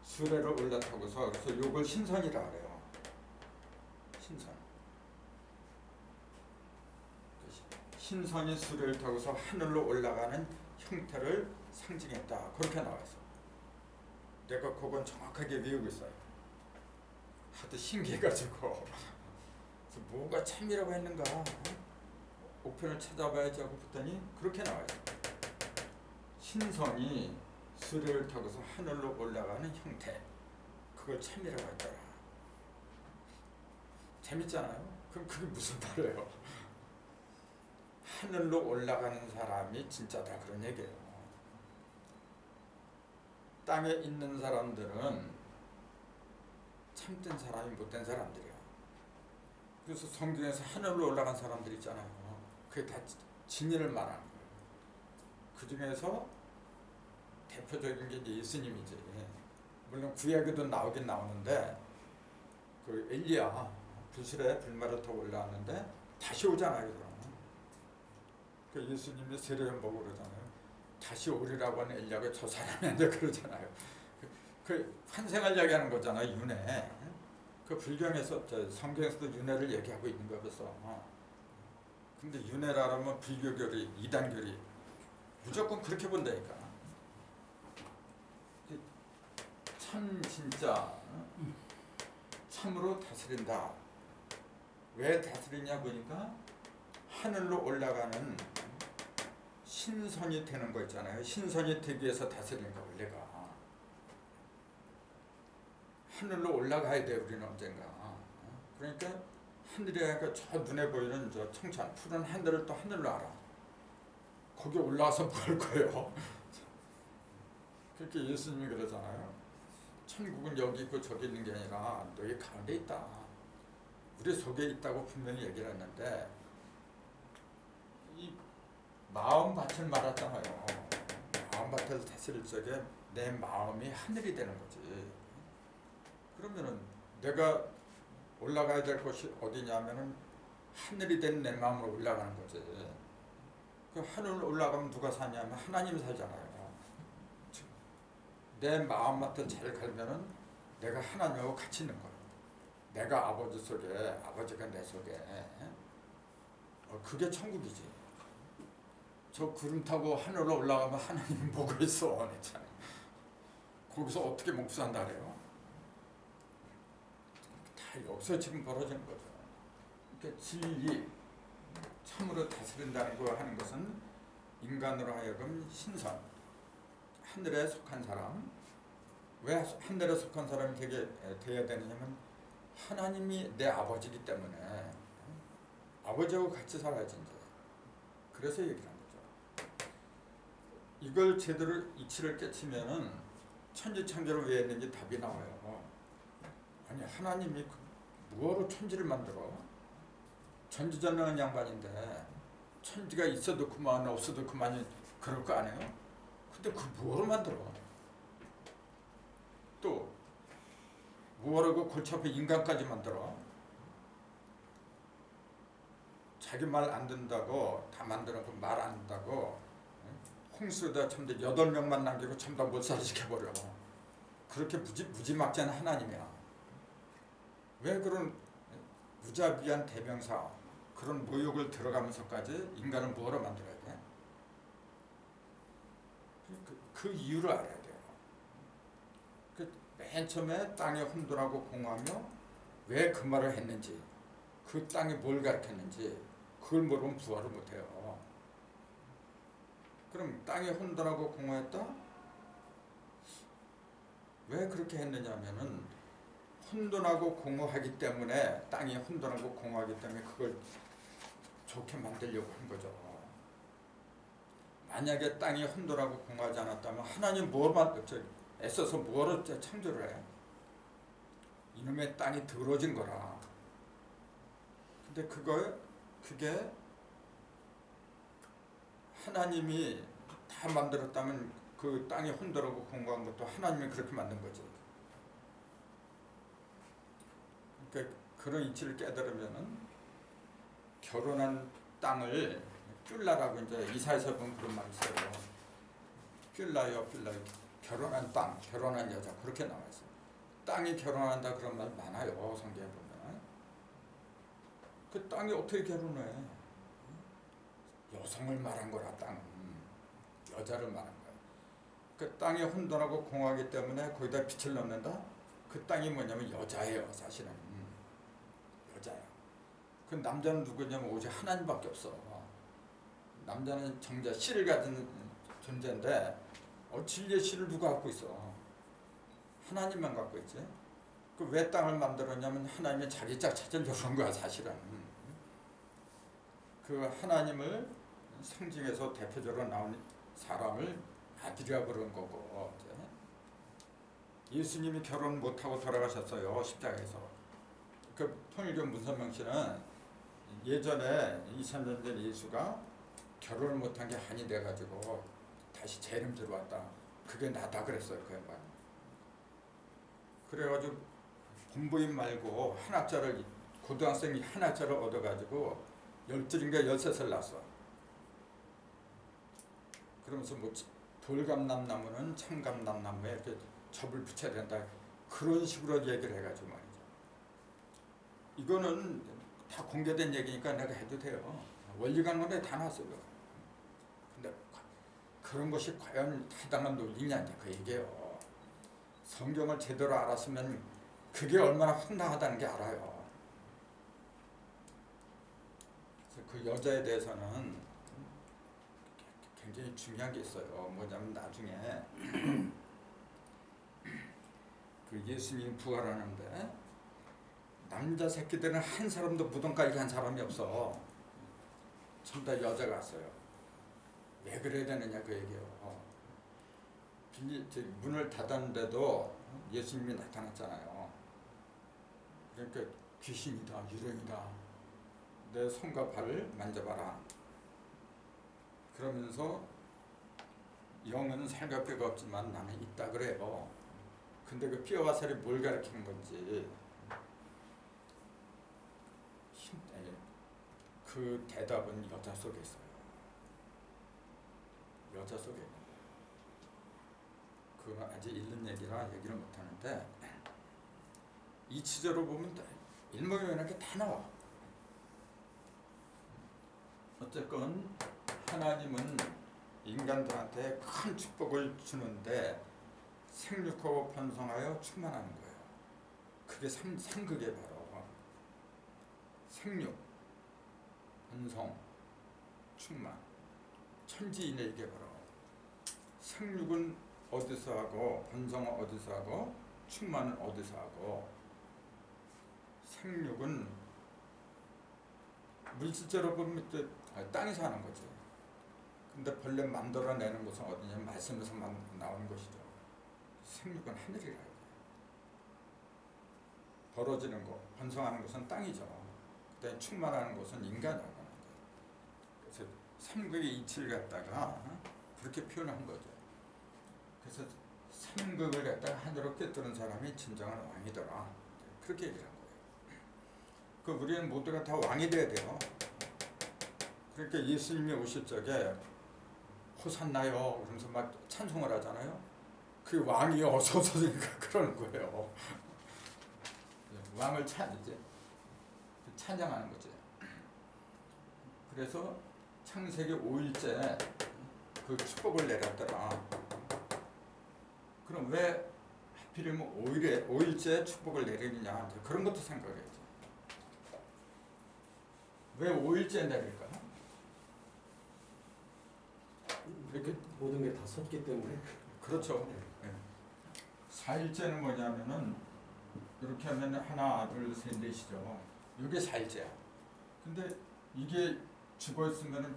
수레를 올라타고서, 그래서 요걸 신선이라 그래요. 신선. 신선이 수레를 타고서 하늘로 올라가는 형태를 상징했다. 그렇게 나와있어. 내가 그건 정확하게 외우고 있어요. 하도 신기해가지고. 그래서 뭐가 참이라고 했는가? 옥편을 찾아봐야지 하고 봤더니 그렇게 나와있어. 신선이 수레를 타고서 하늘로 올라가는 형태, 그걸 참이라고 했더라. 재밌잖아요? 그럼 그게 무슨 말이에요? 하늘로 올라가는 사람이 진짜다, 그런 얘기예요. 땅에 있는 사람들은 참된 사람이 못된 사람들이야. 그래서 성경에서 하늘로 올라간 사람들 있잖아요. 그게 다 진리를 말하는 거예요. 그 중에서 대표적인 게 이제 예수님이지. 물론 구약에도 나오긴 나오는데, 그 엘리야 부슬에 불말을 타고 올라왔는데 다시 오잖아요. 그럼 그 예수님이 세례를 보고 그러잖아요. 다시 오리라고 하는 엘리야가 저 사람인데 그러잖아요. 그 환생을 이야기하는 거잖아요. 윤회. 그 불경에서, 성경에서도 윤회를 얘기하고 있는 거야 벌써. 근데 윤회라면 불교결이, 이단결이 무조건 그렇게 본다니까. 참 진짜 참으로 다스린다. 왜 다스리냐 보니까 하늘로 올라가는 신선이 되는 거 있잖아요. 신선이 되기 위해서 다스리는 거 원래가. 하늘로 올라가야 돼 우리는 언젠가. 그러니까 하늘이니까 저 눈에 보이는 저 청천 푸른 하늘을 또 하늘로 알아. 거기 올라와서 뭐 할 거예요? 그렇게 예수님이 그러잖아요. 천국은 여기 있고 저기 있는 게 아니라 너희 가운데 있다. 우리 속에 있다고 분명히 얘기를 했는데 이 마음밭을 말았잖아요. 마음밭을 다스릴 적에 내 마음이 하늘이 되는 거지. 그러면은 내가 올라가야 될 곳이 어디냐면은 하늘이 된 내 마음으로 올라가는 거지. 그 하늘 올라가면 누가 사냐면 하나님이 살잖아요. 내 마음밭을 잘 갈면은 내가 하나님하고 같이 있는 거야. 내가 아버지 속에, 아버지가 내 속에. 그게 천국이지. 저 구름 타고 하늘로 올라가면 하나님이 뭐가 있어? 참. 거기서 어떻게 먹고 산다 그래요? 다 여기서 지금 벌어지는 거죠. 그러니까 진리, 참으로 다스린다는 거 하는 것은 인간으로 하여금 신선, 하늘에 속한 사람. 왜 하늘에 속한 사람이 되어야 되느냐면 하나님이 내 아버지이기 때문에 아버지하고 같이 살아야지 이제. 그래서 얘기를 한 거죠. 이걸 제대로 이치를 깨치면은 천지창조를 왜 했는지 답이 나와요. 아니 하나님이 뭐로 천지를 만들어? 전지전능한 양반인데 천지가 있어도 그만 없어도 그만이 그럴 거 아니에요? 근데 그 뭐로 만들어? 또 뭐라고 골치 아파 인간까지 만들어? 자기 말 안 듣는다고 다 만들어놓고 말 안 듣는다고 홍수에다 참다 8명만 남기고 참다 몰살시켜버려. 그렇게 무지막지한 하나님이야. 왜 그런 무자비한 대명사 그런 모욕을 들어가면서까지 인간을 뭐로 만들어야 돼? 그 이유를 알아야 돼요. 맨 처음에 땅에 혼돈하고 공허하며 왜 그 말을 했는지 그 땅이 뭘 가르쳤는지 그걸 모르면 부활을 못해요. 그럼 땅이 혼돈하고 공허했다? 왜 그렇게 했느냐면은 혼돈하고 공허하기 때문에 땅이 혼돈하고 공허하기 때문에 그걸 좋게 만들려고 한 거죠. 만약에 땅이 혼돈하고 공허하지 않았다면 하나님 애써서 뭐로 창조를 해? 이놈의 땅이 더러워진 거라. 근데 그게 하나님이 다 만들었다면 그 땅이 혼돈하고 공허한 것도 하나님이 그렇게 만든 거지. 그러니까 그런 이치를 깨달으면은 결혼한 땅을 뀨라라고 이제 이사에서 보면 그런 말이 있어요. 뀨라요, 결혼한 땅, 결혼한 여자 그렇게 나와 있어요. 땅이 결혼한다 그런 말 많아요. 성경에 보면. 그 땅이 어떻게 결혼해? 여성을 말한 거라 땅은. 여자를 말한 거야. 그 땅이 혼돈하고 공허하기 때문에 거기다 빛을 넣는다? 그 땅이 뭐냐면 여자예요. 사실은. 여자야. 그 남자는 누구냐면 오직 하나님밖에 없어. 남자는 정자 씨를 가진 존재인데 진리의 씨를 누가 갖고 있어? 하나님만 갖고 있지. 그 왜 땅을 만들었냐면 하나님이 자기 짝 찾으려고 그런 거야 사실은. 그 하나님을 상징해서 대표적으로 나온 사람을 아들이라고 그런 거고. 예수님이 결혼 못하고 돌아가셨어요 십자가에서. 그 통일교 문선명 씨는 예전에 2000년 전 예수가 결혼을 못한 게 한이 돼가지고 다시 재림 들어왔다. 그게 나다 그랬어요 그 양반. 그래가지고 본부인 말고 한학자를 고등학생이 한학자를 얻어가지고 12인가 13살 났어. 그러면서 뭐 돌감람나무는 참감람나무에 이렇게 접을 붙여야 된다. 그런 식으로 얘기를 해가지고 말이죠. 이거는 다 공개된 얘기니까 내가 해도 돼요. 원리관문에 다 나왔어요. 근데 그런 것이 과연 타당한 논리냐 그 얘기예요. 성경을 제대로 알았으면 그게 얼마나 황당하다는 게 알아요. 그래서 그 여자에 대해서는 굉장히 중요한 게 있어요. 뭐냐면 나중에 그 예수님이 부활하는데 남자 새끼들은 한 사람도 무덤 깔기 한 사람이 없어. 전부 다 여자가 왔어요. 왜 그래야 되느냐 그 얘기예요. 문을 닫았는데도 예수님이 나타났잖아요. 그러니까 귀신이다, 유령이다. 내 손과 발을 만져봐라. 그러면서 영은 살과 뼈가 없지만 나는 있다 그래요. 근데 그 뼈와 살이 뭘 가리키는 건지 그 대답은 여자 속에 있어요. 여자 속에 있는 거예요. 그건 아직 읽는 얘기라 얘기를 못하는데 이 치저로 보면 일목요연하게 다 나와. 어쨌건 하나님은 인간들한테 큰 축복을 주는데 생육하고 번성하여 충만하는 거예요. 그게 삼극의 바로 생육, 번성, 충만. 천지인에게 바로 생육은 어디서 하고 번성은 어디서 하고 충만은 어디서 하고. 생육은 물질적으로 보면 땅에서 하는 거죠. 근데 본래 만들어내는 것은 어디냐? 말씀에서 나온 것이죠. 생육은 하늘이라고. 벌어지는 것, 번성하는 것은 땅이죠. 그다음에 충만하는 것은 인간이라고 하는 거예요. 그래서 삼극의 이치를 갖다가 그렇게 표현한 거죠. 그래서 삼극을 갖다가 하늘로 꿰뚫은 사람이 진정한 왕이더라. 그렇게 얘기를 한 거예요. 그 우리는 모두가 다 왕이 돼야 돼요. 그러니까 예수님이 오실 적에 호산나요 그러면서 막 찬송을 하잖아요. 그 왕이 어서 오니까 그러는 거예요. 왕을 찬양하는 거지. 그래서 창세기 5일째 그 축복을 내렸더라. 그럼 왜 하필이면 5일째 축복을 내리느냐? 그런 것도 생각해야지. 왜 5일째 내릴까? 이렇게 모든 게 다 섰기 때문에. 그렇죠. 네. 4일째는 뭐냐면은 이렇게 하면 하나, 둘, 셋, 넷이죠. 이게 4일째야. 근데 이게 죽어 있으면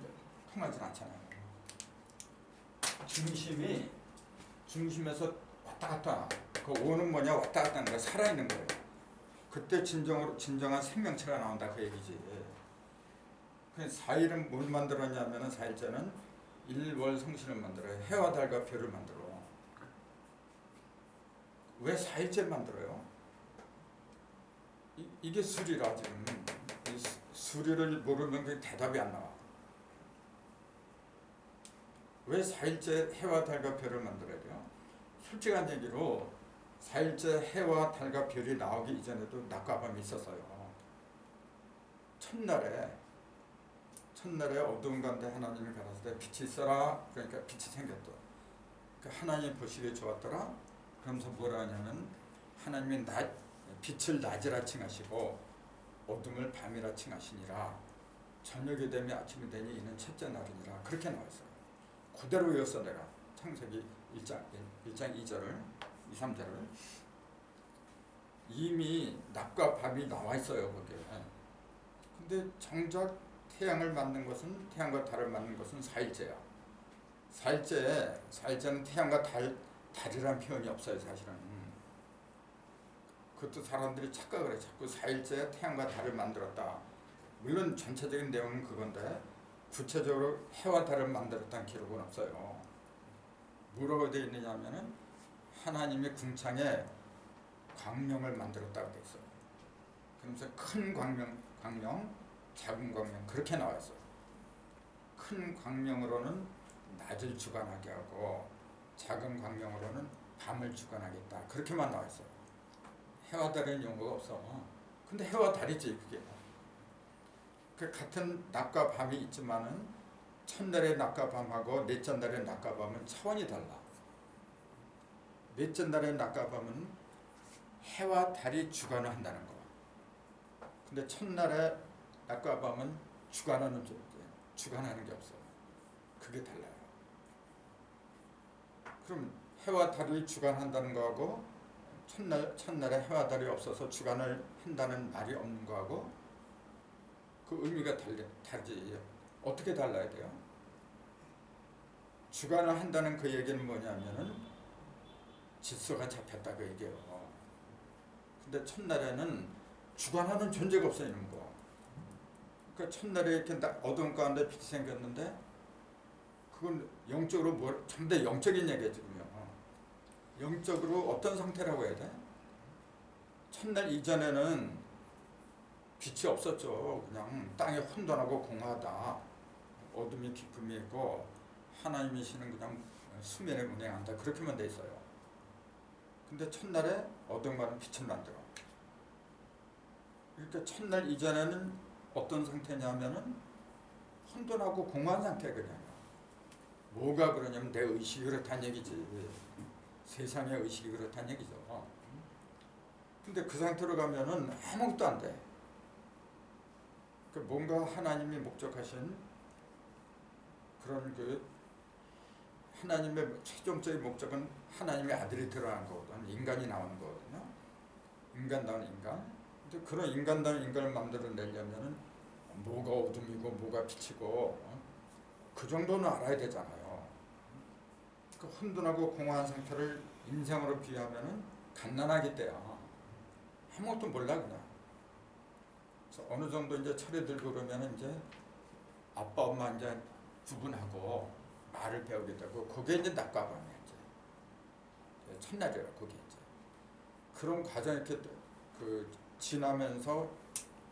통하지 않잖아요. 중심에서 왔다 갔다. 그 오는 뭐냐 왔다 갔다 하는 거야. 살아있는 거예요. 그때 진정한 생명체가 나온다 그 얘기지. 그 4일은 뭘 만들었냐면은 4일째는 일월 성신을 만들어요. 해와 달과 별을 만들어. 왜 4일째 만들어요? 이게 수리라 지금. 이 수리를 모르면 그 대답이 안 나와. 왜 4일째 해와 달과 별을 만들어야 돼요? 솔직한 얘기로 4일째 해와 달과 별이 나오기 이전에도 낮과 밤이 있었어요. 첫날에 어두운 가운데 하나님이 가라사대 빛이 있어라. 그러니까 빛이 생겼다. 그러니까 하나님 보시기에 좋았더라. 그러면서 뭐라 하냐면 하나님이 빛을 낮이라 칭하시고 어둠을 밤이라 칭하시니라. 저녁이 되면 아침이 되니 이는 첫째 날이니라. 그렇게 나와있어요. 그대로 외웠어 내가. 창세기 1장 2절을 2, 3절을 이미 낮과 밤이 나와있어요 거기에. 근데 정작 태양을 만든 것은 태양과 달을 만든 것은 4일째야. 4일째는 태양과 달이란 표현이 없어요 사실은. 그것도 사람들이 착각을 해. 자꾸 4일째에 태양과 달을 만들었다. 물론 전체적인 내용은 그건데 구체적으로 해와 달을 만들었다는 기록은 없어요. 뭐라고 되어 있느냐 하면은 하나님이 궁창에 광명을 만들었다고 되어 있어요. 그러면서 큰 광명, 작은 광명 그렇게 나와 있어요. 큰 광명으로는 낮을 주관하게 하고 작은 광명으로는 밤을 주관하겠다. 그렇게만 나와 있어요. 해와 달에는 용어가 없어. 근데 해와 달이지 그게. 그 같은 낮과 밤이 있지만은 첫날의 낮과 밤하고 넷째 날의 낮과 밤은 차원이 달라. 넷째 날에 낮과밤은 해와 달이 주관을 한다는 거. 근데 첫날에 낮과 밤은 주관하는 게 없어요. 그게 달라요. 그럼 해와 달이 주관한다는 거하고 첫날에 해와 달이 없어서 주관을 한다는 날이 없는 거하고 그 의미가 다르지. 어떻게 달라야 돼요? 주관을 한다는 그 얘기는 뭐냐면은 질서가 잡혔다 그 얘기예요. 근데 첫날에는 주관하는 존재가 없어 있는 거. 그러니까 첫날에 이렇게 어두운 가운데 빛이 생겼는데 그건 영적으로 전부 다 영적인 얘기야 지금요. 영적으로 어떤 상태라고 해야 돼? 첫날 이전에는 빛이 없었죠. 그냥 땅이 혼돈하고 공허하다. 어둠이 깊음이 있고 하나님이시는 그냥 수면에 운행한다. 그렇게만 돼 있어요. 근데 첫날에 어둠과는 빛을 만들어. 그러니까 첫날 이전에는 어떤 상태냐면은 혼돈하고 공허한 상태 그냥. 뭐가 그러냐면 내 의식이 그렇다는 얘기지. 세상의 의식이 그렇다는 얘기죠. 근데 그 상태로 가면은 아무것도 안 돼. 그러니까 뭔가 하나님이 목적하신 그런 그 하나님의 최종적인 목적은 하나님의 아들이 드러난 거거든. 인간이 나오는 거거든요. 인간다운 인간. 근데 그런 인간다운 인간을 만들어내려면은 뭐가 어둠이고 뭐가 빛이고 그 정도는 알아야 되잖아요. 그 혼돈하고 공허한 상태를 인생으로 비유하면은 갓난아기 때야. 아무것도 몰라 그냥. 그래서 어느 정도 이제 철이 들고 그러면 이제 아빠 엄마 이제 구분하고 말을 배우게 되고 그게 이제 낮과 밤이야 이제 첫날이라 그게 이제 그런 과정 이렇게 그 지나면서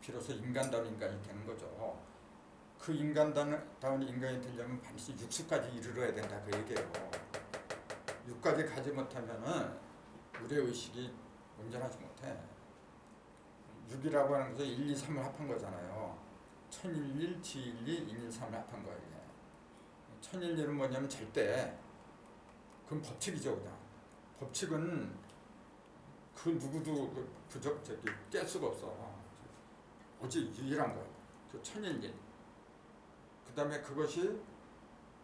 비로소 인간다운 인간이 되는 거죠. 그 인간다운 인간이 되려면 반드시 육수까지 이르러야 된다 그 얘기예요. 육까지 가지 못하면은 우리의 의식이 온전하지 못해. 6이라고 하는 것은 1, 2, 3을 합한 거잖아요. 천일일, 지일리, 인일삼을 합한 거예요. 천일일은 뭐냐면 절대. 그건 법칙이죠 그냥. 법칙은 그 누구도 깰 수가 없어. 오직 유일한 거예요. 그 천일일. 그 다음에 그것이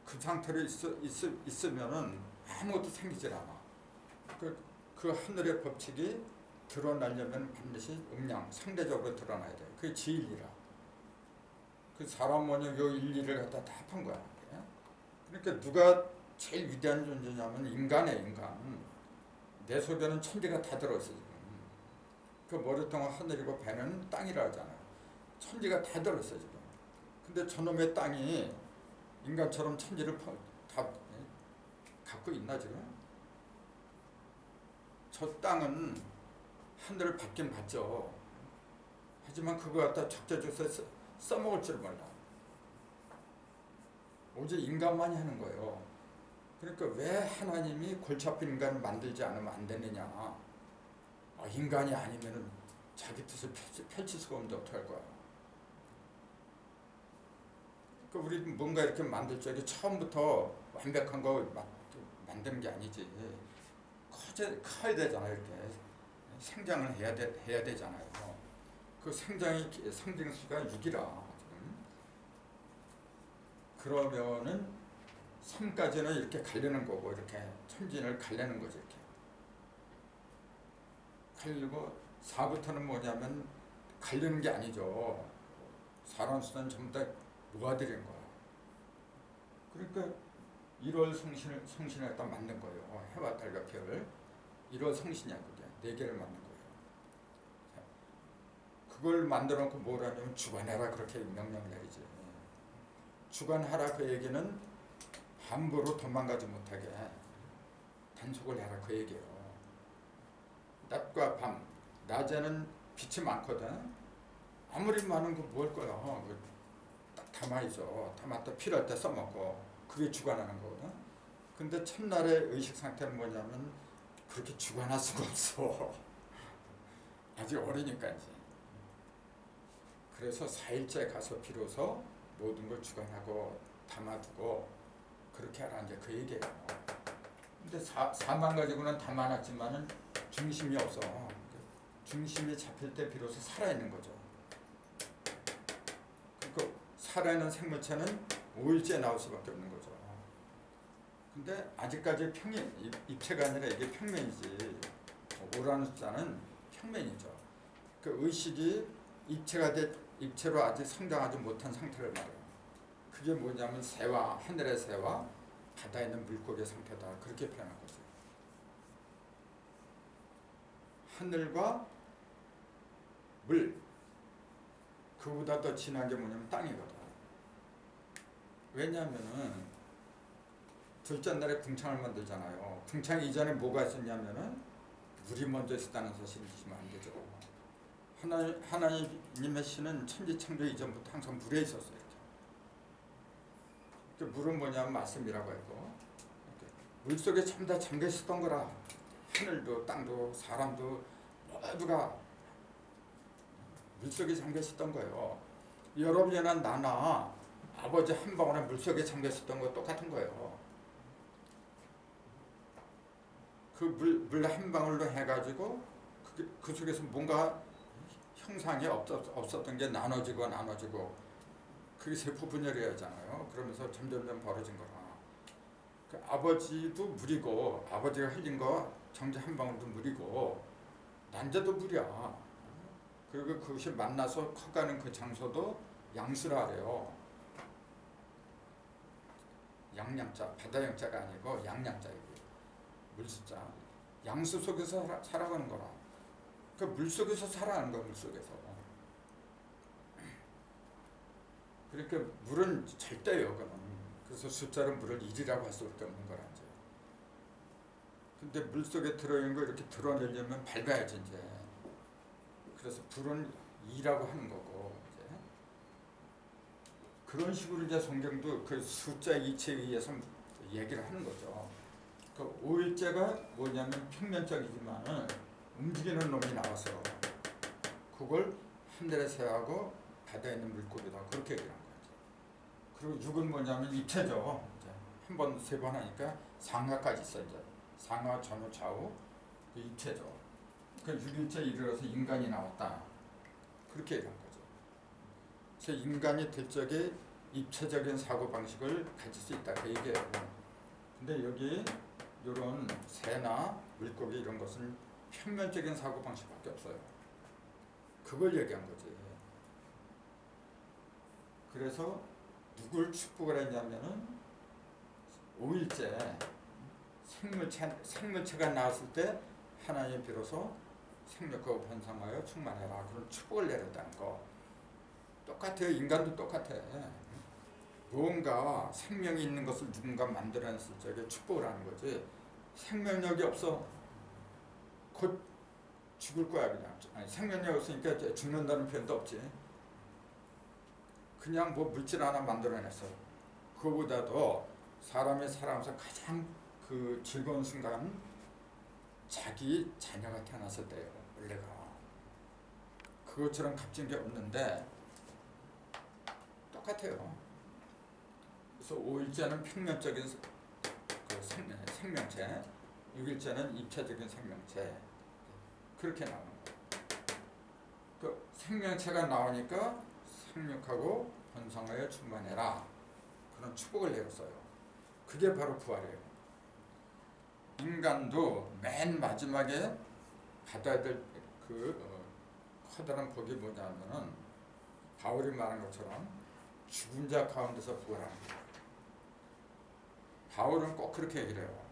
그 상태로 있으면은 아무것도 생기질 않아. 그 하늘의 법칙이 드러나려면 반드시 음양, 상대적으로 드러나야 돼. 그게 지일이라. 그 사람 뭐냐, 요 일리를 갖다 다 합한 거야. 그러니까 누가 제일 위대한 존재냐면 인간이야, 인간. 내 속에는 천지가 다 들어있어, 지금. 그 머리통은 하늘이고 배는 땅이라 하잖아요. 천지가 다 들어있어, 지금. 근데 저놈의 땅이 인간처럼 천지를 다 갖고 있나, 지금? 저 땅은 하늘을 받긴 받죠. 하지만 그거 갖다 적재적소에 써먹을 줄 몰라. 오직 인간만이 하는 거예요. 그러니까 왜 하나님이 골치 아픈 인간을 만들지 않으면 안 되느냐. 인간이 아니면 자기 뜻을 펼칠 수가 없는데 어떡할 거야. 그러니까 우리 뭔가 이렇게 만들 적에 처음부터 완벽한 거 만드는 게 아니지. 커야 되잖아요. 이렇게 생장을 해야 되잖아요. 그 생장의 상징수가 6이라. 그러면은 3까지는 이렇게 가려는 거고 이렇게 천진을 갈려는 거죠. 이렇게 갈리고 4부터는 뭐냐면 갈리는 게 아니죠. 사람수는 전부 다 모아들인 거야. 그러니까 1월 성신을 갖다 만든 거예요. 해와 달과 별을 1월 성신이야 그게. 4개를 만든 거예요. 그걸 만들어 놓고 뭘 하냐면 주관해라 그렇게 명령을 내리지. 주관하라 그 얘기는 함부로 도망가지 못하게 단속을 해라 그 얘기예요. 낮과 밤, 낮에는 빛이 많거든. 아무리 많은 거 뭘 거야. 딱 담아있어. 담았다 필요할 때 써먹고 그게 주관하는 거거든. 근데 첫날의 의식 상태는 뭐냐면 그렇게 주관할 수가 없어. 아직 어리니까 이제. 그래서 4일째 가서 비로소 모든 걸 주관하고 담아두고 그렇게 하라 이제 그 얘기예요. 근데 사만 가지고는 다 많았지만은 중심이 없어. 중심이 잡힐 때 비로소 살아있는 거죠. 그러니까 살아있는 생물체는 5일째 나올 수밖에 없는 거죠. 근데 아직까지 평면, 입체가 아니라 이게 평면이지. 오라누스자는 평면이죠. 그 의식이 입체로 아직 성장하지 못한 상태를 말해요. 그게 뭐냐면 새와 하늘의 새와 바다에 있는 물고기의 상태다. 그렇게 표현한 거죠. 하늘과 물, 그보다 더 진한 게 뭐냐면 땅이거든. 왜냐하면은 둘째 날에 궁창을 만들잖아요. 궁창 이전에 뭐가 있었냐면은 물이 먼저 있었다는 사실을 잊으면 안 되죠. 하나님의 신은 천지창조 이전부터 항상 물에 있었어요. 이렇게. 물은 뭐냐면 말씀이라고 했고, 물 속에 전부 다 잠겨 있었던 거라. 하늘도 땅도 사람도 모두가 물 속에 잠겨 있었던 거예요. 여러분이나 나나 아버지 한 방울에 물 속에 잠겨 있었던 거 똑같은 거예요. 그 물 한 방울로 해가지고 그 속에서 뭔가 형상이 없었던 게 나눠지고 그게 세포 분열이 하잖아요. 그러면서 점점 벌어진 거라. 그 아버지도 물이고 아버지가 흘린 거 정제 한 방울도 물이고 난자도 물이야. 그리고 그것이 만나서 커가는 그 장소도 양수라 그래요. 양양자, 바다 양자가 아니고 양양자 이게 물숫자. 양수 속에서 살아가는 거라. 그 물 속에서 살아가는 거야, 물 속에서. 그러니까 물은 절대요, 그는. 그래서 숫자로 물을 1이라고 할 수밖에 없는 거라 이제. 근데 물 속에 들어있는 거 이렇게 드러내려면 밝아야지 이제. 그래서 불은 2라고 하는 거고 이제. 그런 식으로 이제 성경도 그 숫자 이체에 의해서 얘기를 하는 거죠. 그 5일째가 뭐냐면 평면적이지만은 움직이는 놈이 나와서 그걸 하늘의 새하고 바다에 있는 물고기다 그렇게 얘기를 한 거죠. 그리고 6은 뭐냐면 입체죠. 한 번, 세 번 하니까 상하까지 있어 이제. 상하, 전후, 좌우 그 입체죠. 그 6일째 이르러서 인간이 나왔다. 그렇게 얘기한 거죠. 그래서 인간이 될 적에 입체적인 사고 방식을 가질 수 있다. 그 얘기예요. 근데 여기 이런 새나 물고기 이런 것은 평면적인 사고 방식밖에 없어요. 그걸 얘기한 거지. 그래서 누굴 축복을 했냐면은 5일째 생물체가 나왔을 때 하나님 비로소 생육하고 번성하여 충만해라. 그런 축복을 내렸다는 거. 똑같아요. 인간도 똑같아. 무언가 생명이 있는 것을 누군가 만들어냈을 적에 축복을 하는 거지. 생명력이 없어. 곧 죽을 거야 그냥. 아니, 생명력이 없으니까 죽는다는 표현도 없지. 그냥 뭐 물질 하나 만들어냈어. 그거보다도 사람이 살아가면서 가장 그 즐거운 순간 자기 자녀가 태어났을 때예요. 원래가. 그것처럼 값진 게 없는데 똑같아요. 그래서 5일째는 평면적인 그 생명체, 6일째는 입체적인 생명체. 그렇게 나오는 거예요. 그 생명체가 나오니까 생육하고 번성하여 충만해라. 그런 축복을 내렸어요. 그게 바로 부활이에요. 인간도 맨 마지막에 받아야 될 그 커다란 복이 뭐냐면은 바울이 말한 것처럼 죽은 자 가운데서 부활하는 거예요. 바울은 꼭 그렇게 얘기를 해요.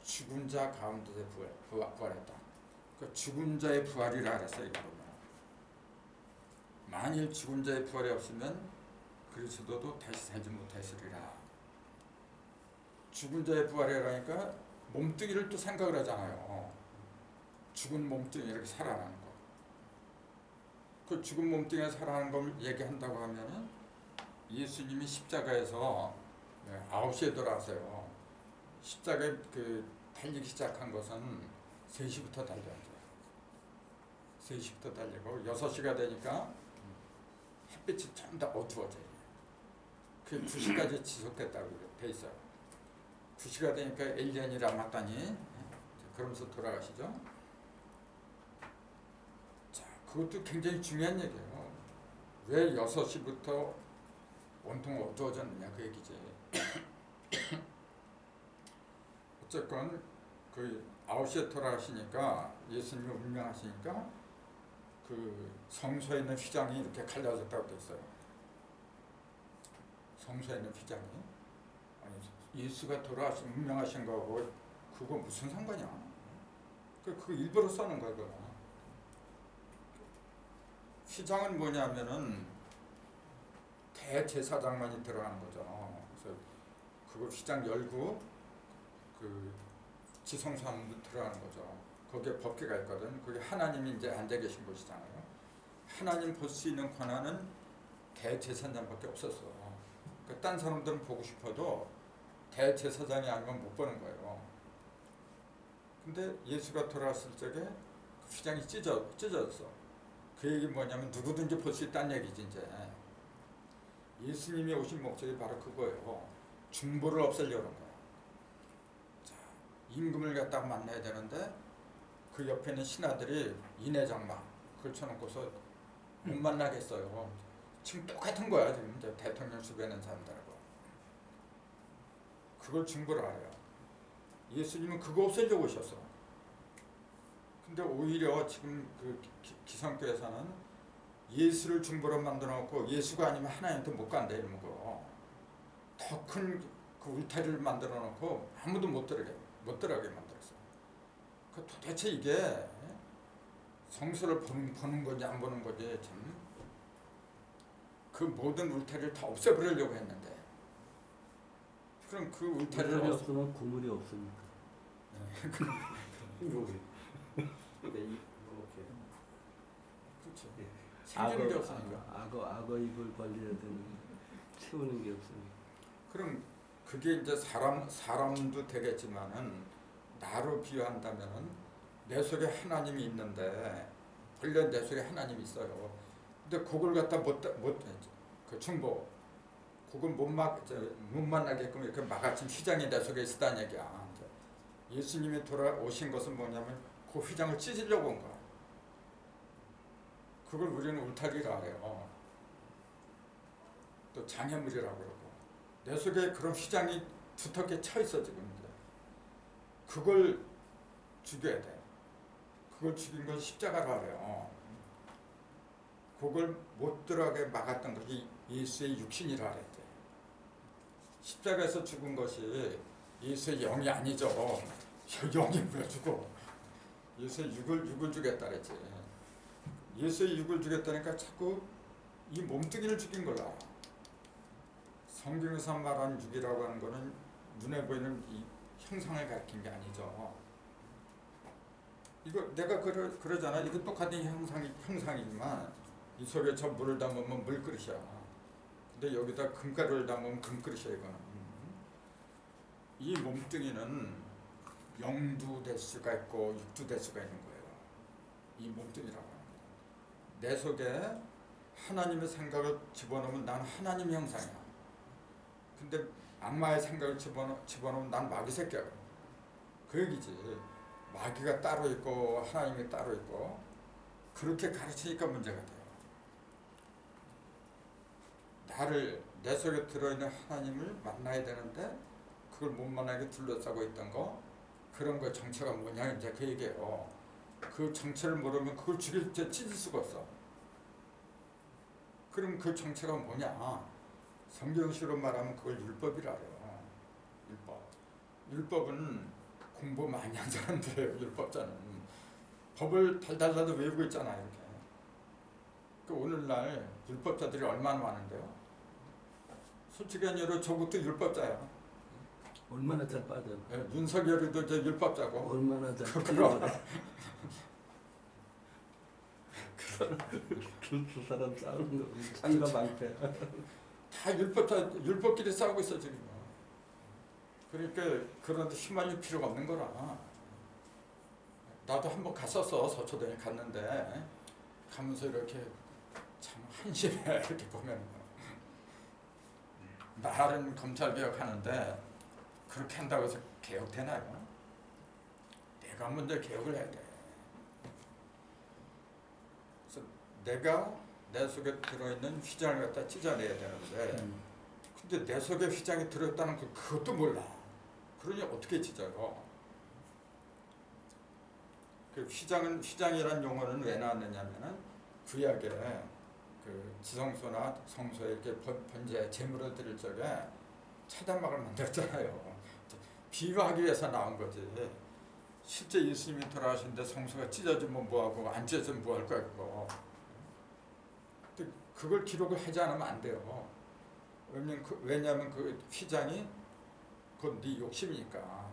죽은 자 가운데서 부활했다. 그 죽은 자의 부활이라 그랬어요. 이거 보면. 만일 죽은 자의 부활이 없으면 그리스도도 다시 살지 못하시리라. 죽은 자의 부활이라니까 몸뚱이를 또 생각을 하잖아요. 죽은 몸뚱이 이렇게 살아나는 거. 그 죽은 몸뚱이가 살아나는 걸 얘기한다고 하면은 예수님이 십자가에서 9시에 돌아왔어요. 십자가에 그 달리기 시작한 것은 3시부터 달려야죠. 3시부터 달리고 6시가 되니까 햇빛이 전부 다 어두워져요. 그 2시까지 지속됐다고 돼 있어요. 9시가 되니까 에일리언이라 맞다니 그러면서 돌아가시죠. 자, 그것도 굉장히 중요한 얘기예요. 왜 6시부터 온통 어두워졌느냐 그 얘기지. 어쨌건 그 9시에 돌아가시니까 예수님이 운명하시니까 그 성소에 있는 휘장이 이렇게 갈라졌다고 돼 있어요. 성소에 있는 휘장이. 아니, 예수가 돌아가신 운명하신 거하고 그거 무슨 상관이야? 그거 일부러 써는 거야 그거. 휘장은 뭐냐면은 대제사장만이 들어가는 거죠. 그래서 그거 휘장 열고 그 지성소 안으로 들어가는 거죠. 거기에 법궤가 있거든. 거기 하나님이 이제 앉아 계신 곳이잖아요. 하나님 볼 수 있는 권한은 대제사장밖에 없었어. 그러니까 딴 사람들은 보고 싶어도 대제사장이 아니면 못 보는 거예요. 근데 예수가 돌아왔을 적에 그 휘장이 찢어졌어. 그 얘기 뭐냐면 누구든지 볼 수 있다는 얘기지 이제. 예수님이 오신 목적이 바로 그거예요. 중보를 없애려는 거야. 자, 임금을 갖다가 만나야 되는데 그 옆에 있는 신하들이 인해장막 그걸 쳐놓고서 못 만나겠어요. 지금 똑같은 거야 지금 이제 대통령 주변에 있는 사람들하고. 그걸 중보를 알아요. 예수님은 그거 없애려고 오셨어. 근데 오히려 지금 그 기성교에서는 예수를 중보로 만들어 놓고 예수가 아니면 하나님한테 못 간다 이런 거. 더 큰 그 울타리를 만들어 놓고 아무도 못 들어가게 만들었어. 그 도대체 이게 성수를 보는 건지 안 보는 건지 참. 그 모든 울타리를 다 없애버리려고 했는데. 그럼 그 울타리를 없으면 구물이 없으니까. 여기. 근데 이렇게. 그렇죠. 생기는 게 없으니까. 악어 입을 벌려야 되는 채우는 게 없으니까. 그럼 그게 이제 사람도 되겠지만은 나로 비유한다면은 내 속에 하나님이 있는데 원래 내 속에 하나님이 있어요. 근데 그걸 갖다 그 중보 그걸 못 만나게끔 이렇게 막아친 휘장이 내 속에 있다는 얘기야. 예수님이 돌아오신 것은 뭐냐면 그 휘장을 찢으려고 온 거야. 그걸 우리는 울타리라 해요. 또 장애물이라고 그러고. 내 속에 그런 휘장이 두텁게 쳐 있어 지금 이제. 그걸 죽여야 돼. 그걸 죽인 건 십자가라 그래요. 그걸 못 들어가게 막았던 것이 예수의 육신이라 그랬대. 십자가에서 죽은 것이 예수의 영이 아니죠. 영이 왜 죽어? 예수의 육을 주겠다 그랬지. 예수의 육을 주겠다니까 자꾸 이 몸뚱이를 죽인 걸 알아. 성경에서 말하는 육이라고 하는 거는 눈에 보이는 이 형상을 가리킨 게 아니죠. 이거 내가 그러잖아. 이거 똑같은 형상이지만 이 속에 저 물을 담으면 물그릇이야. 근데 여기다 금가루를 담으면 금그릇이야 이거는. 이 몸뚱이는 영도 될 수가 있고 육도 될 수가 있는 거예요. 이 몸뚱이라고 하는 거. 내 속에 하나님의 생각을 집어넣으면 난 하나님 형상이야. 근데 악마의 생각을 집어넣으면 난 마귀 새끼야. 그 얘기지. 마귀가 따로 있고 하나님이 따로 있고 그렇게 가르치니까 문제가 돼요. 내 속에 들어있는 하나님을 만나야 되는데 그걸 못 만나게 둘러싸고 있던 거 그런 거 정체가 뭐냐 이제 그 얘기예요. 그 정체를 모르면 그걸 찢을 수가 없어. 그럼 그 정체가 뭐냐? 성경식으로 말하면 그걸 율법이라 해요. 율법은 공부 많이 한 사람들이에요. 율법자는 법을 달달달달 외우고 있잖아요. 이렇게. 그 오늘날 율법자들이 얼마나 많은데요. 솔직히 아니라 저것도 율법자야. 얼마나 잘 빠져. 윤석열이도 저 율법자고. 얼마나 잘 그럼. 두 사람 싸우는 거 자기가 방패. 다 율법끼리 싸우고 있어 지금. 그러니까 그런데 휘말릴 필요가 없는 거라. 나도 한번 갔었어. 서초동에 갔는데 가면서 이렇게 참 한심해. 이렇게 보면 나는 검찰개혁 하는데 그렇게 한다고 해서 개혁되나요? 내가 먼저 개혁을 해야 돼. 그래서 내가 내 속에 들어있는 휘장을 갖다 찢어내야 되는데 근데 내 속에 휘장이 들어있다는 그것도 몰라. 그러니 어떻게 찢어요? 그 휘장이라는 용어는 왜 나왔느냐면은 구약에 그 지성소나 성소에 이렇게 번제 제물을 드릴 적에 차단막을 만들었잖아요. 비유하기 위해서 나온 거지. 실제 예수님이 돌아가시는데 성소가 찢어지면 뭐하고 안 찢어지면 뭐할 거야 그거. 근데 그걸 기록을 하지 않으면 안 돼요. 왜냐하면 그 휘장이 그건 네 욕심이니까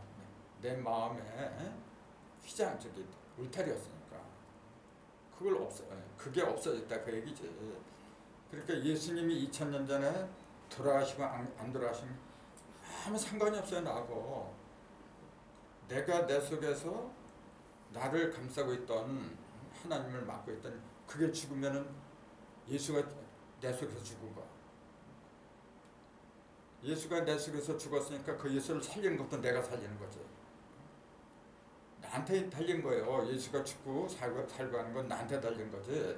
내 마음에 휘장 저기 울타리였으니까 그게 없어졌다 그 얘기지. 그러니까 예수님이 2000년 전에 돌아가시고 안 돌아가시면 아무 상관이 없어요 나하고. 내가 내 속에서 나를 감싸고 있던 하나님을 맡고 있던 그게 죽으면은 예수가 내 속에서 죽은 거야. 예수가 내 속에서 죽었으니까 그 예수를 살리는 것도 내가 살리는 거지. 나한테 달린 거예요. 예수가 죽고 살고 하는 건 나한테 달린 거지.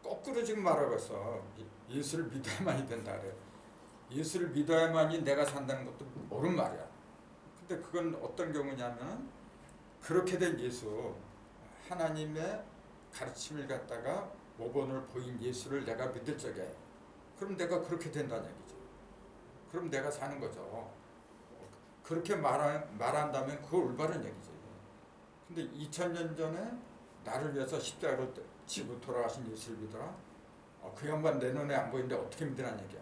거꾸로 지금 말하고 있어. 예수를 믿어야만이 된다 그래. 예수를 믿어야만이 내가 산다는 것도 옳은 말이야. 근데 그건 어떤 경우냐면 그렇게 된 예수, 하나님의 가르침을 갖다가 모본을 보인 예수를 내가 믿을 적에 그럼 내가 그렇게 된다는 얘기죠. 그럼 내가 사는 거죠. 그렇게 말한다면 그거 올바른 얘기지. 근데 2000년 전에 나를 위해서 십자가를 지고 돌아가신 예수를 믿어라? 그 양반 내 눈에 안 보이는데 어떻게 믿으라는 얘기야.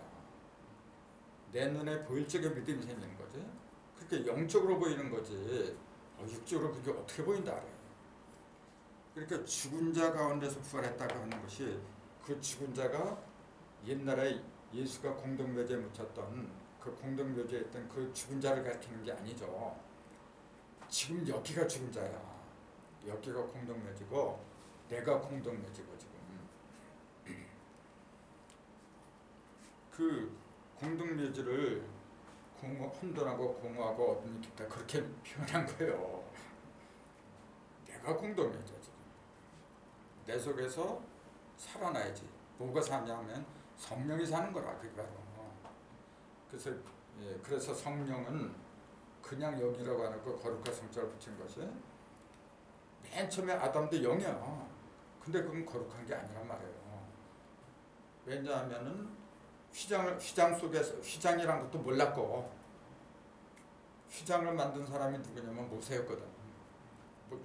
내 눈에 보일 적에 믿음이 생기는 거지. 그렇게 영적으로 보이는 거지. 육적으로 그게 어떻게 보인다 그래. 그러니까 죽은 자 가운데서 부활했다고 하는 것이 그 죽은 자가 옛날에 예수가 공동묘지에 묻혔던 그 공동묘지에 있던 그 죽은 자를 가리키는 게 아니죠. 지금 여기가 죽은 자야. 여기가 공동묘지고 내가 공동묘지고 지금 그 공동묘지를 혼돈하고 공허하고 어둠이 깊다 그렇게 표현한 거예요. 내가 공동묘지야 지금. 내 속에서 살아나야지. 뭐가 사냐면 성령이 사는 거라 그게 바로. 그래서 성령은 그냥 영이라고 하는 거 거룩한 성자를 붙인 것이 맨 처음에 아담도 영이야. 근데 그건 거룩한 게 아니란 말이에요. 왜냐하면은 휘장 속에서 휘장이란 것도 몰랐고 휘장을 만든 사람이 누구냐면 모세였거든.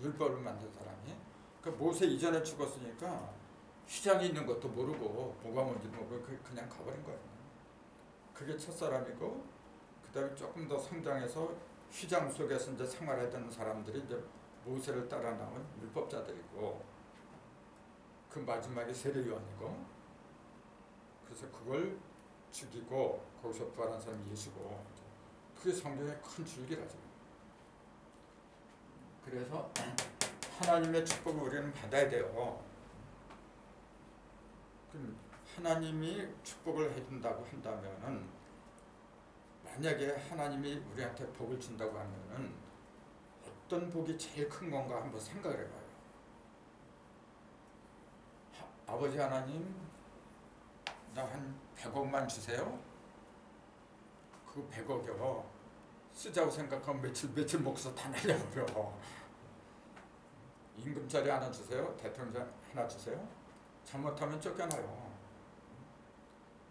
율법을 만든 사람이. 그 모세 이전에 죽었으니까 휘장이 있는 것도 모르고 뭐가 뭔지 모르고 그냥 가버린 거예요. 그게 첫사람이고 그다음에 조금 더 성장해서 휘장 속에서 이제 생활하던 사람들이 이제 모세를 따라 나온 율법자들이고 그 마지막에 세례요한이고 그래서 그걸 죽이고 거기서 부활한 사람이 예수고 그게 성경의 큰 줄기라죠. 그래서 하나님의 축복을 우리는 받아야 돼요. 그럼 하나님이 축복을 해준다고 한다면은 만약에 하나님이 우리한테 복을 준다고 하면은 어떤 복이 제일 큰 건가 한번 생각을 해봐요. 아버지 하나님 나 한 100억만 주세요. 그 100억이요 쓰자고 생각하면 며칠 먹어서 다 날려버려. 임금짜리 하나 주세요. 대통령 하나 주세요. 잘못하면 쫓겨나요.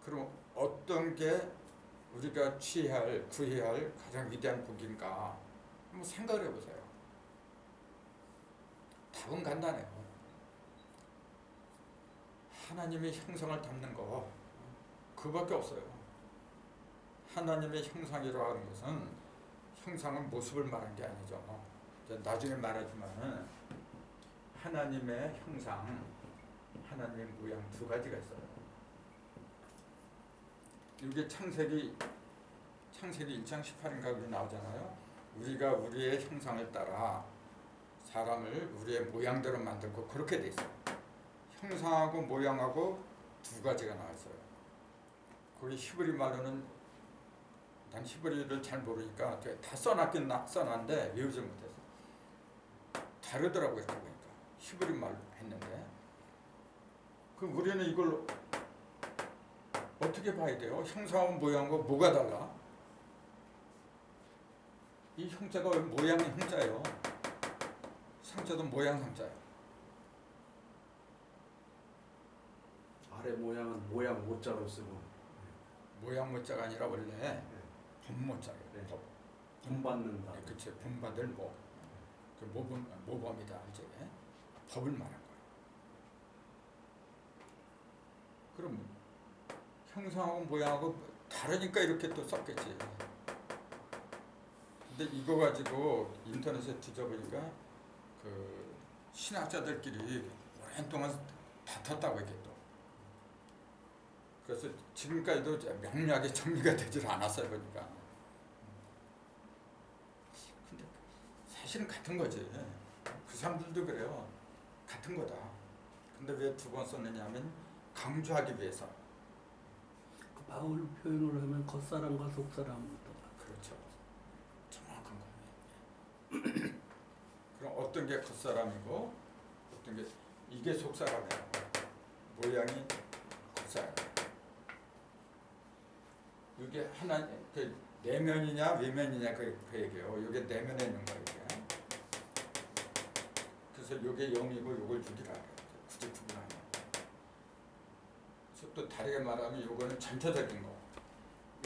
그럼 어떤 게 우리가 구해야 할 가장 위대한 복인가 한번 생각을 해보세요. 답은 간단해요. 하나님의 형상을 담는 거 그밖에 없어요. 하나님의 형상이라고 하는 것은 형상은 모습을 말한 게 아니죠. 나중에 말하지만 하나님의 형상, 하나님의 모양 두 가지가 있어요. 이게 창세기 1장 18인가 그게 나오잖아요. 우리가 우리의 형상을 따라 사람을 우리의 모양대로 만들고 그렇게 돼 있어요. 형상하고 모양하고 두 가지가 나와 있어요. 거기 히브리 말로는 난 히브리를 잘 모르니까 다 써놨긴 써놨는데 외우지 못해서 다르더라고요. 이렇게 보니까 히브리 말 했는데 그럼 우리는 이걸 어떻게 봐야 돼요? 형상하고 모양과 뭐가 달라? 이 형자가 왜 모양의 형자예요? 상자도 모양 상자예요. 아래 모양은 모양 모자로 쓰고 모양 모자가 아니라 원래 법모자예요. 네. 법. 본받는다. 그치, 본받을 모. 그 모범이다 이제 법을 말한 거예요. 그럼 형상하고 모양하고 다르니까 이렇게 또 썼겠지. 근데 이거 가지고 인터넷에 뒤져보니까 그 신학자들끼리 오랜 동안 다퉜다고 이게 또. 그래서 지금까지도 명료하게 정리가 되질 않았어요 보니까. 근데 사실은 같은 거지. 그 사람들도 그래요. 같은 거다. 근데 왜 두 번 썼느냐면 강조하기 위해서. 그 바울 표현을 하면 겉사람과 속사람부터. 그렇죠. 정확한 거예요. 그럼 어떤 게 겉사람이고 어떤 게 이게 속사람이에요. 모양이 겉사람. 이게 하나 그 내면이냐 외면이냐 그 얘기예요. 이게 내면에 있는 거예요. 이게. 그래서 이게 0이고 이걸 6이라 해요. 굳이 구분하면. 그래서 또 다르게 말하면 이거는 전체적인 거,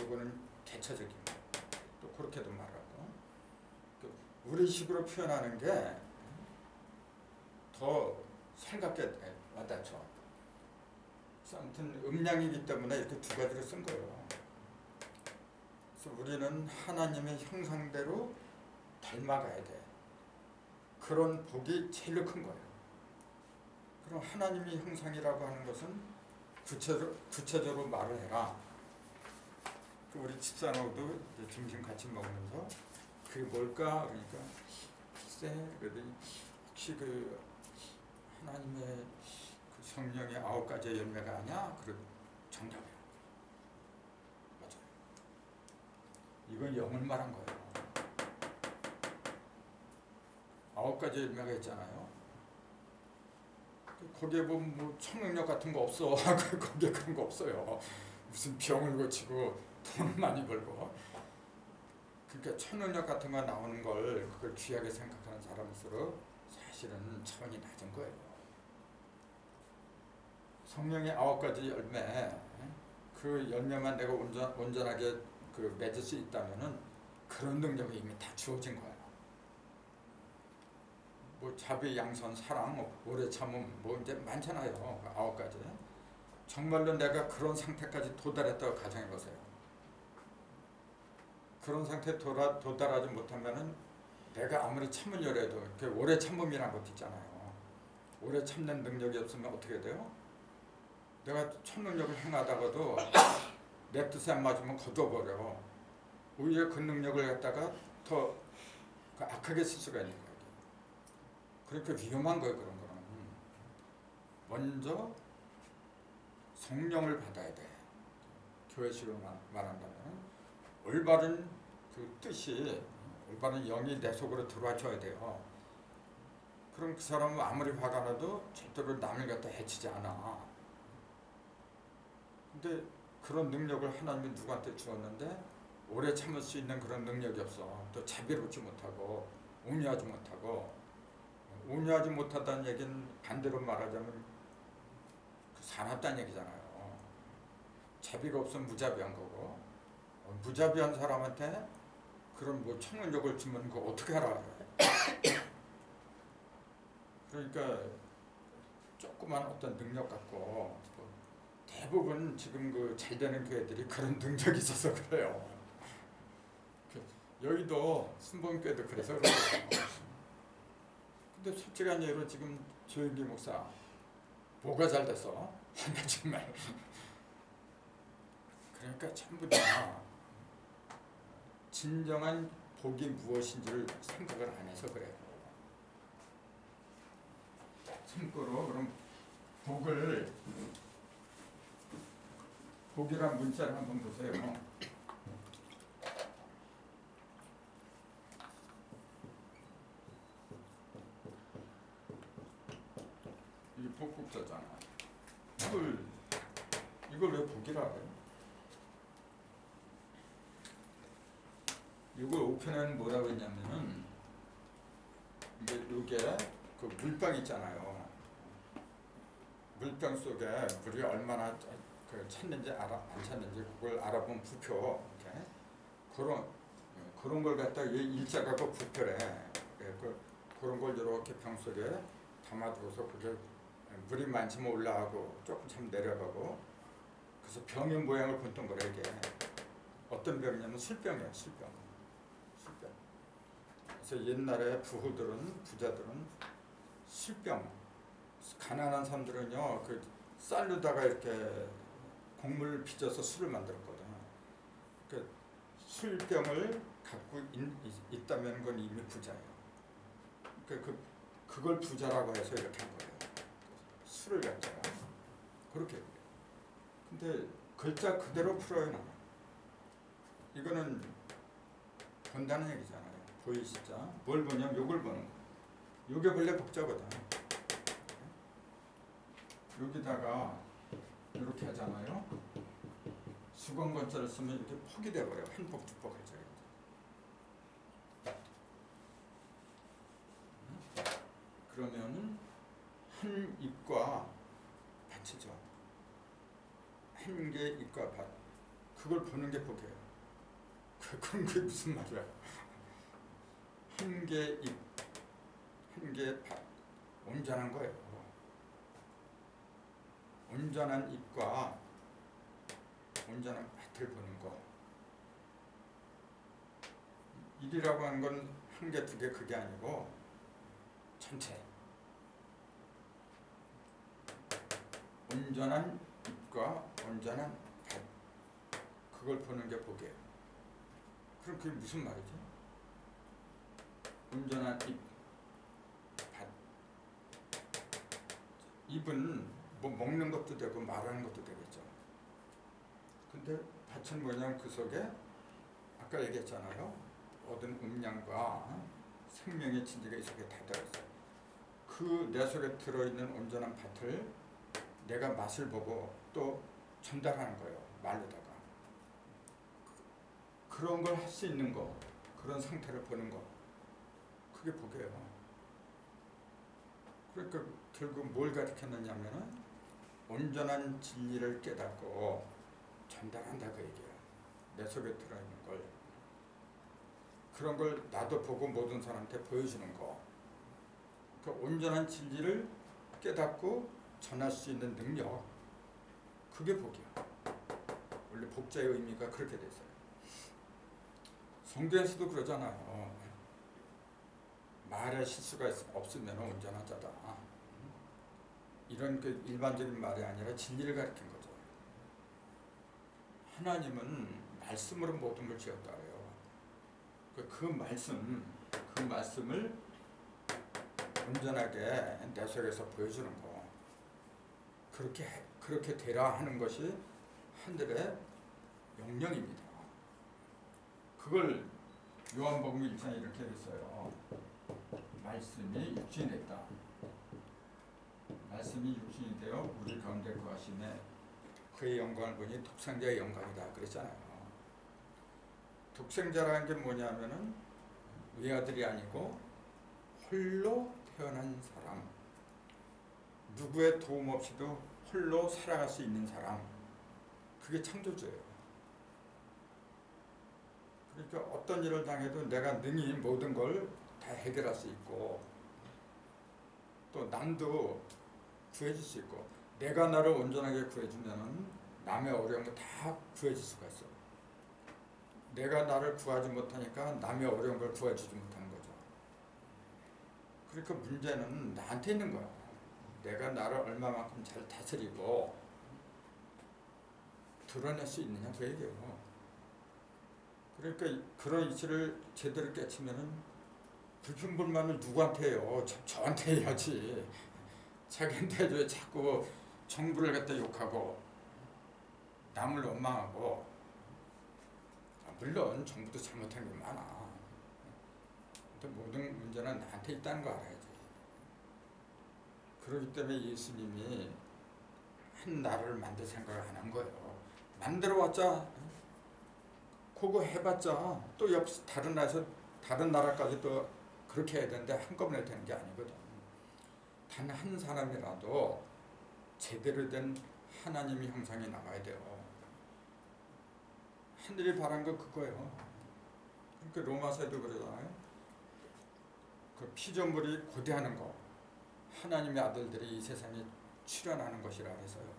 이거는 개체적인 거. 또 그렇게도 말하고. 우리 식으로 표현하는 게 더 살갑게 와닿죠. 그래서 아무튼 음량이기 때문에 이렇게 두 가지를 쓴 거예요. 그래서 우리는 하나님의 형상대로 닮아가야 돼. 그런 복이 제일 큰 거예요. 그럼 하나님의 형상이라고 하는 것은 구체적으로 말을 해라. 우리 집사람하고도 점심 같이 먹으면서 그게 뭘까? 그러니까 글쎄, 그러더니 혹시 그 하나님의 그 성령의 9가지의 열매가 아니야? 그래 정답이야. 맞아요. 이건 영을 말한 거예요. 9가지 열매가 있잖아요. 거기에 뭐 초능력 같은 거 없어. 거기에 그런 거 없어요. 무슨 병을 고치고 돈을 많이 벌고. 그러니까 초능력 같은 거 나오는 걸 그걸 귀하게 생각하는 사람일수록 사실은 차원이 낮은 거예요. 성령의 9가지 열매, 그 열매만 내가 온전하게 그 맺을 수 있다면은 그런 능력이 이미 다 주어진 거예요. 뭐 자비, 양선, 사랑, 오래 참음, 뭐 이제 많잖아요. 9가지. 정말로 내가 그런 상태까지 도달했다고 가정해 보세요. 그런 상태에 도달하지 못하면은 내가 아무리 참으려고 해도 그 오래 참음이라는 것도 있잖아요. 오래 참는 능력이 없으면 어떻게 돼요? 내가 초능력을 행하다가도 내 뜻에 안 맞으면 거둬버려. 오히려 그 능력을 갖다가 더 악하게 쓸 수가 있는 거예요. 그러니까 위험한 거예요. 그런 거는. 먼저 성령을 받아야 돼. 교회식으로 말한다면 올바른 그 뜻이, 올바른 영이 내 속으로 들어와줘야 돼요. 그럼 그 사람은 아무리 화가 나도 절대로 남을 갖다 해치지 않아. 근데 그런 능력을 하나님이 누구한테 주었는데 오래 참을 수 있는 그런 능력이 없어. 또 자비롭지 못하고 온유하지 못하고. 온유하지 못하다는 얘기는 반대로 말하자면 사납다는 얘기잖아요. 자비가 없으면 무자비한 거고, 무자비한 사람한테 그런 뭐 청능력을 주면 그거 어떻게 하라 그래. 그러니까 조그만 어떤 능력 갖고 대부분 지금 그 잘 되는 교회들이 그런 능력이 있어서 그래요. 여의도 순복음교회도 그래서 그래요. 근데 솔직한 예로 지금 조영기 목사 뭐가 잘 됐어? 정말. 그러니까 전부 다 진정한 복이 무엇인지를 생각을 안 해서 그래요. 참고로 그럼 복이란 문자를 한번 보세요. 복국자잖아. 이걸 왜 복이라 그래? 이걸 5편에는 뭐라고 했냐면은 이게 그 물병 있잖아요. 물병 속에 물이 얼마나 그 찼는지 안 찼는지 그걸 알아본 부표. 이렇게. 그런 걸 갖다 일자가 그 부표래. 그런 걸 이렇게 병 속에 담아두고서 그게 물이 많지면 올라가고 조금 참 내려가고 그래서 병의 모양을 본던 거래 이게. 어떤 병이냐면 술병이야 술병. 그래서 옛날에 부자들은 술병, 가난한 사람들은요 그 쌀로다가 이렇게 곡물 빚어서 술을 만들었거든. 그 술병을 갖고 있다면 그건 이미 부자예요. 그걸 부자라고 해서 이렇게 한 거예요. 술을 갖다가 그렇게. 근데 글자 그대로 풀어요 나는. 이거는 본다는 얘기잖아요. 보이시죠? 뭘 보냐면 요걸 보는 거예요. 요게 원래 복자거든. 여기다가 이렇게 하잖아요. 수건건자를 쓰면 이렇게 폭이 돼버려요. 한 폭, 두 폭 하죠. 그러면은 한 입과 밭이죠. 한 개 입과 밭. 그걸 보는 게 복이에요. 그건 그게 무슨 말이야? 한 개 입, 한 개 밭. 온전한 거예요. 온전한 입과 온전한 밭을 보는 거. 입이라고 하는 건 한 개, 두 개 그게 아니고 전체. 온전한 입과 온전한 밭. 그걸 보는 게 복이에요. 그럼 그게 무슨 말이지? 온전한 입, 밭. 입은 뭐 먹는 것도 되고 말하는 것도 되겠죠. 근데 밭은 뭐냐면 그 속에 아까 얘기했잖아요. 모든 음양과 생명의 진리가 이 속에 다 들어있어요. 그 내 속에 들어있는 온전한 밭을 내가 맛을 보고 또 전달하는 거예요. 말로다가. 그런 걸 할 수 있는 거, 그런 상태를 보는 거, 그게 복이에요. 그러니까 결국 뭘 가르쳤느냐면은 온전한 진리를 깨닫고 전달한다 그 얘기야. 내 속에 들어있는 걸. 그런 걸 나도 보고 모든 사람한테 보여주는 거. 그 온전한 진리를 깨닫고 전할 수 있는 능력. 그게 복이야. 원래 복자의 의미가 그렇게 돼 있어요. 성경에서도 그러잖아요. 말에 실수가 없으면 온전한 자다. 이런 그 일반적인 말이 아니라 진리를 가리킨 거죠. 하나님은 말씀으로 모든 걸 지었다 그래요. 그 말씀을 온전하게 내 속에서 보여주는 거. 그렇게 되라 하는 것이 하늘의 명령입니다. 그걸 요한복음 1장에 이렇게 했어요. 말씀이 육신이 됐다. 말씀이 육신이 되어 우리 가운데 거하시네. 그의 영광을 보니 독생자의 영광이다 그랬잖아요. 독생자라는 게 뭐냐면은 외아들이 아니고 홀로 태어난 사람, 누구의 도움 없이도 홀로 살아갈 수 있는 사람, 그게 창조주예요. 그러니까 어떤 일을 당해도 내가 능히 모든 걸 다 해결할 수 있고 또 남도 구해줄 수 있고 내가 나를 온전하게 구해주면 남의 어려운 거 다 구해줄 수가 있어. 내가 나를 구하지 못하니까 남의 어려운 걸 구해주지 못하는 거죠. 그러니까 문제는 나한테 있는 거야. 내가 나를 얼마만큼 잘 다스리고 드러낼 수 있느냐 그 얘기예요. 그러니까 그런 이치를 제대로 깨치면은 불평불만을 누구한테 해요? 저한테 해야지. 자기한테 왜 자꾸 정부를 갖다 욕하고 남을 원망하고. 물론 정부도 잘못한 게 많아. 근데 모든 문제는 나한테 있다는 거 알아야지. 그렇기 때문에 예수님이 한 나라를 만들 생각을 안 한 거예요. 만들어왔자 그거 해봤자 또 다른 나라에서 다른 나라까지 또 그렇게 해야 되는데 한꺼번에 되는 게 아니거든. 단 한 사람이라도 제대로 된 하나님의 형상이 나와야 돼요. 하늘이 바란 거 그거예요. 그러니까 로마서에도 그러잖아요. 그 피조물이 고대하는 거, 하나님의 아들들이 이 세상에 출현하는 것이라 해서요.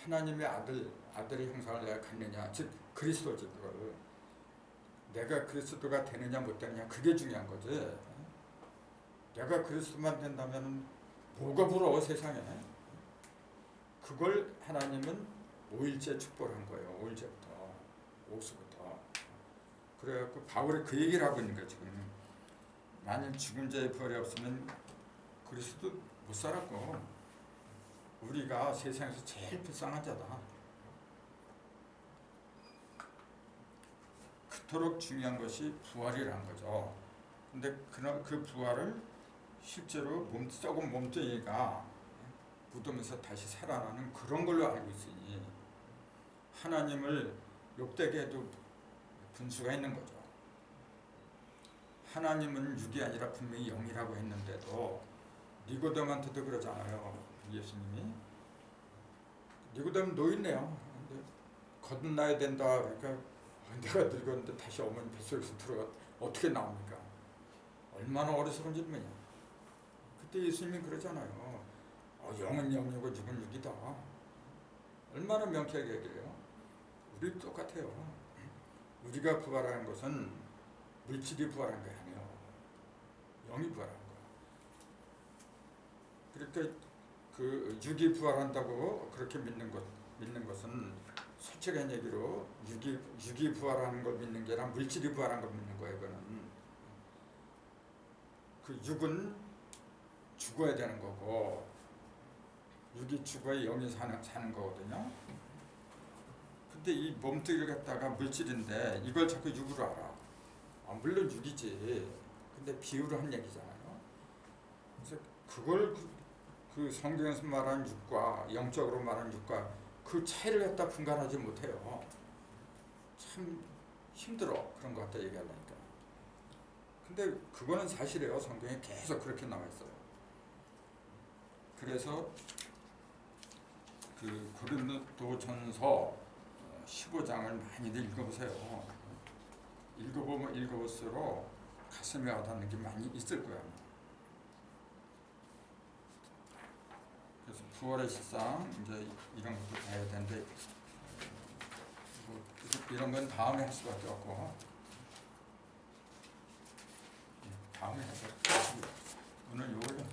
하나님의 아들의 형상을 내가 갖느냐, 즉 그리스도지. 그걸 내가 그리스도가 되느냐 못 되느냐 그게 중요한 거지. 내가 그리스도만 된다면 뭐가 부러워 세상에. 그걸 하나님은 5일째 축복한 거예요. 5일째부터 오수부터. 그래갖고 바울이 그 얘기를 하고 있는 거예요 지금. 만일 죽은 자의 부활이 없으면 그리스도 못 살았고 우리가 세상에서 제일 불쌍한 자다. 그토록 중요한 것이 부활이라는 거죠. 근데 그 부활을 실제로 썩은 몸뚱이가 묻으면서 다시 살아나는 그런 걸로 알고 있으니 하나님을 욕되게 해도 분수가 있는 거죠. 하나님은 육이 아니라 분명히 영이라고 했는데도 니고데모한테도 그러잖아요. 예수님이 니고데모 노인네요. 근데 거듭나야 된다. 그러니까 내가 늙었는데 다시 어머니 뱃속에서 들어가 어떻게 나옵니까? 얼마나 어리석은 질문이야. 그때 예수님이 그러잖아요. 영은 영이고 육은 육이다. 얼마나 명쾌하게 얘기해요. 우리 똑같아요. 우리가 부활하는 것은 물질이 부활한 게 아니에요. 영이 부활한 거야. 그러니까 그 육이 부활한다고 그렇게 믿는 것은 솔직한 얘기로 육이 부활하는 걸 믿는 게 아니라 물질이 부활한 걸 믿는 거예요. 그거는 그 육은 죽어야 되는 거고 육이 죽어야 영이 사는 거거든요. 근데 이 몸뚱이를 갖다가 물질인데 이걸 자꾸 육으로 알아. 물론 육이지. 근데 비유로 한 얘기잖아요. 그래서 그걸 그 성경에서 말하는 육과 영적으로 말하는 육과 그 차이를 갖다 분간하지 못해요. 참 힘들어. 그런 거 갖다 얘기하려니까. 근데 그거는 사실이에요. 성경에 계속 그렇게 나와 있어요. 그래서 그 고린도전서 15장을 많이들 읽어보세요. 읽어보면 읽어볼수록 가슴에 와닿는 게 많이 있을 거야. 그래서 부활의 실상 이제 이런 것도 봐야 되는데 이런 건 다음에 할 수밖에 없고 다음에 해서 오늘 요걸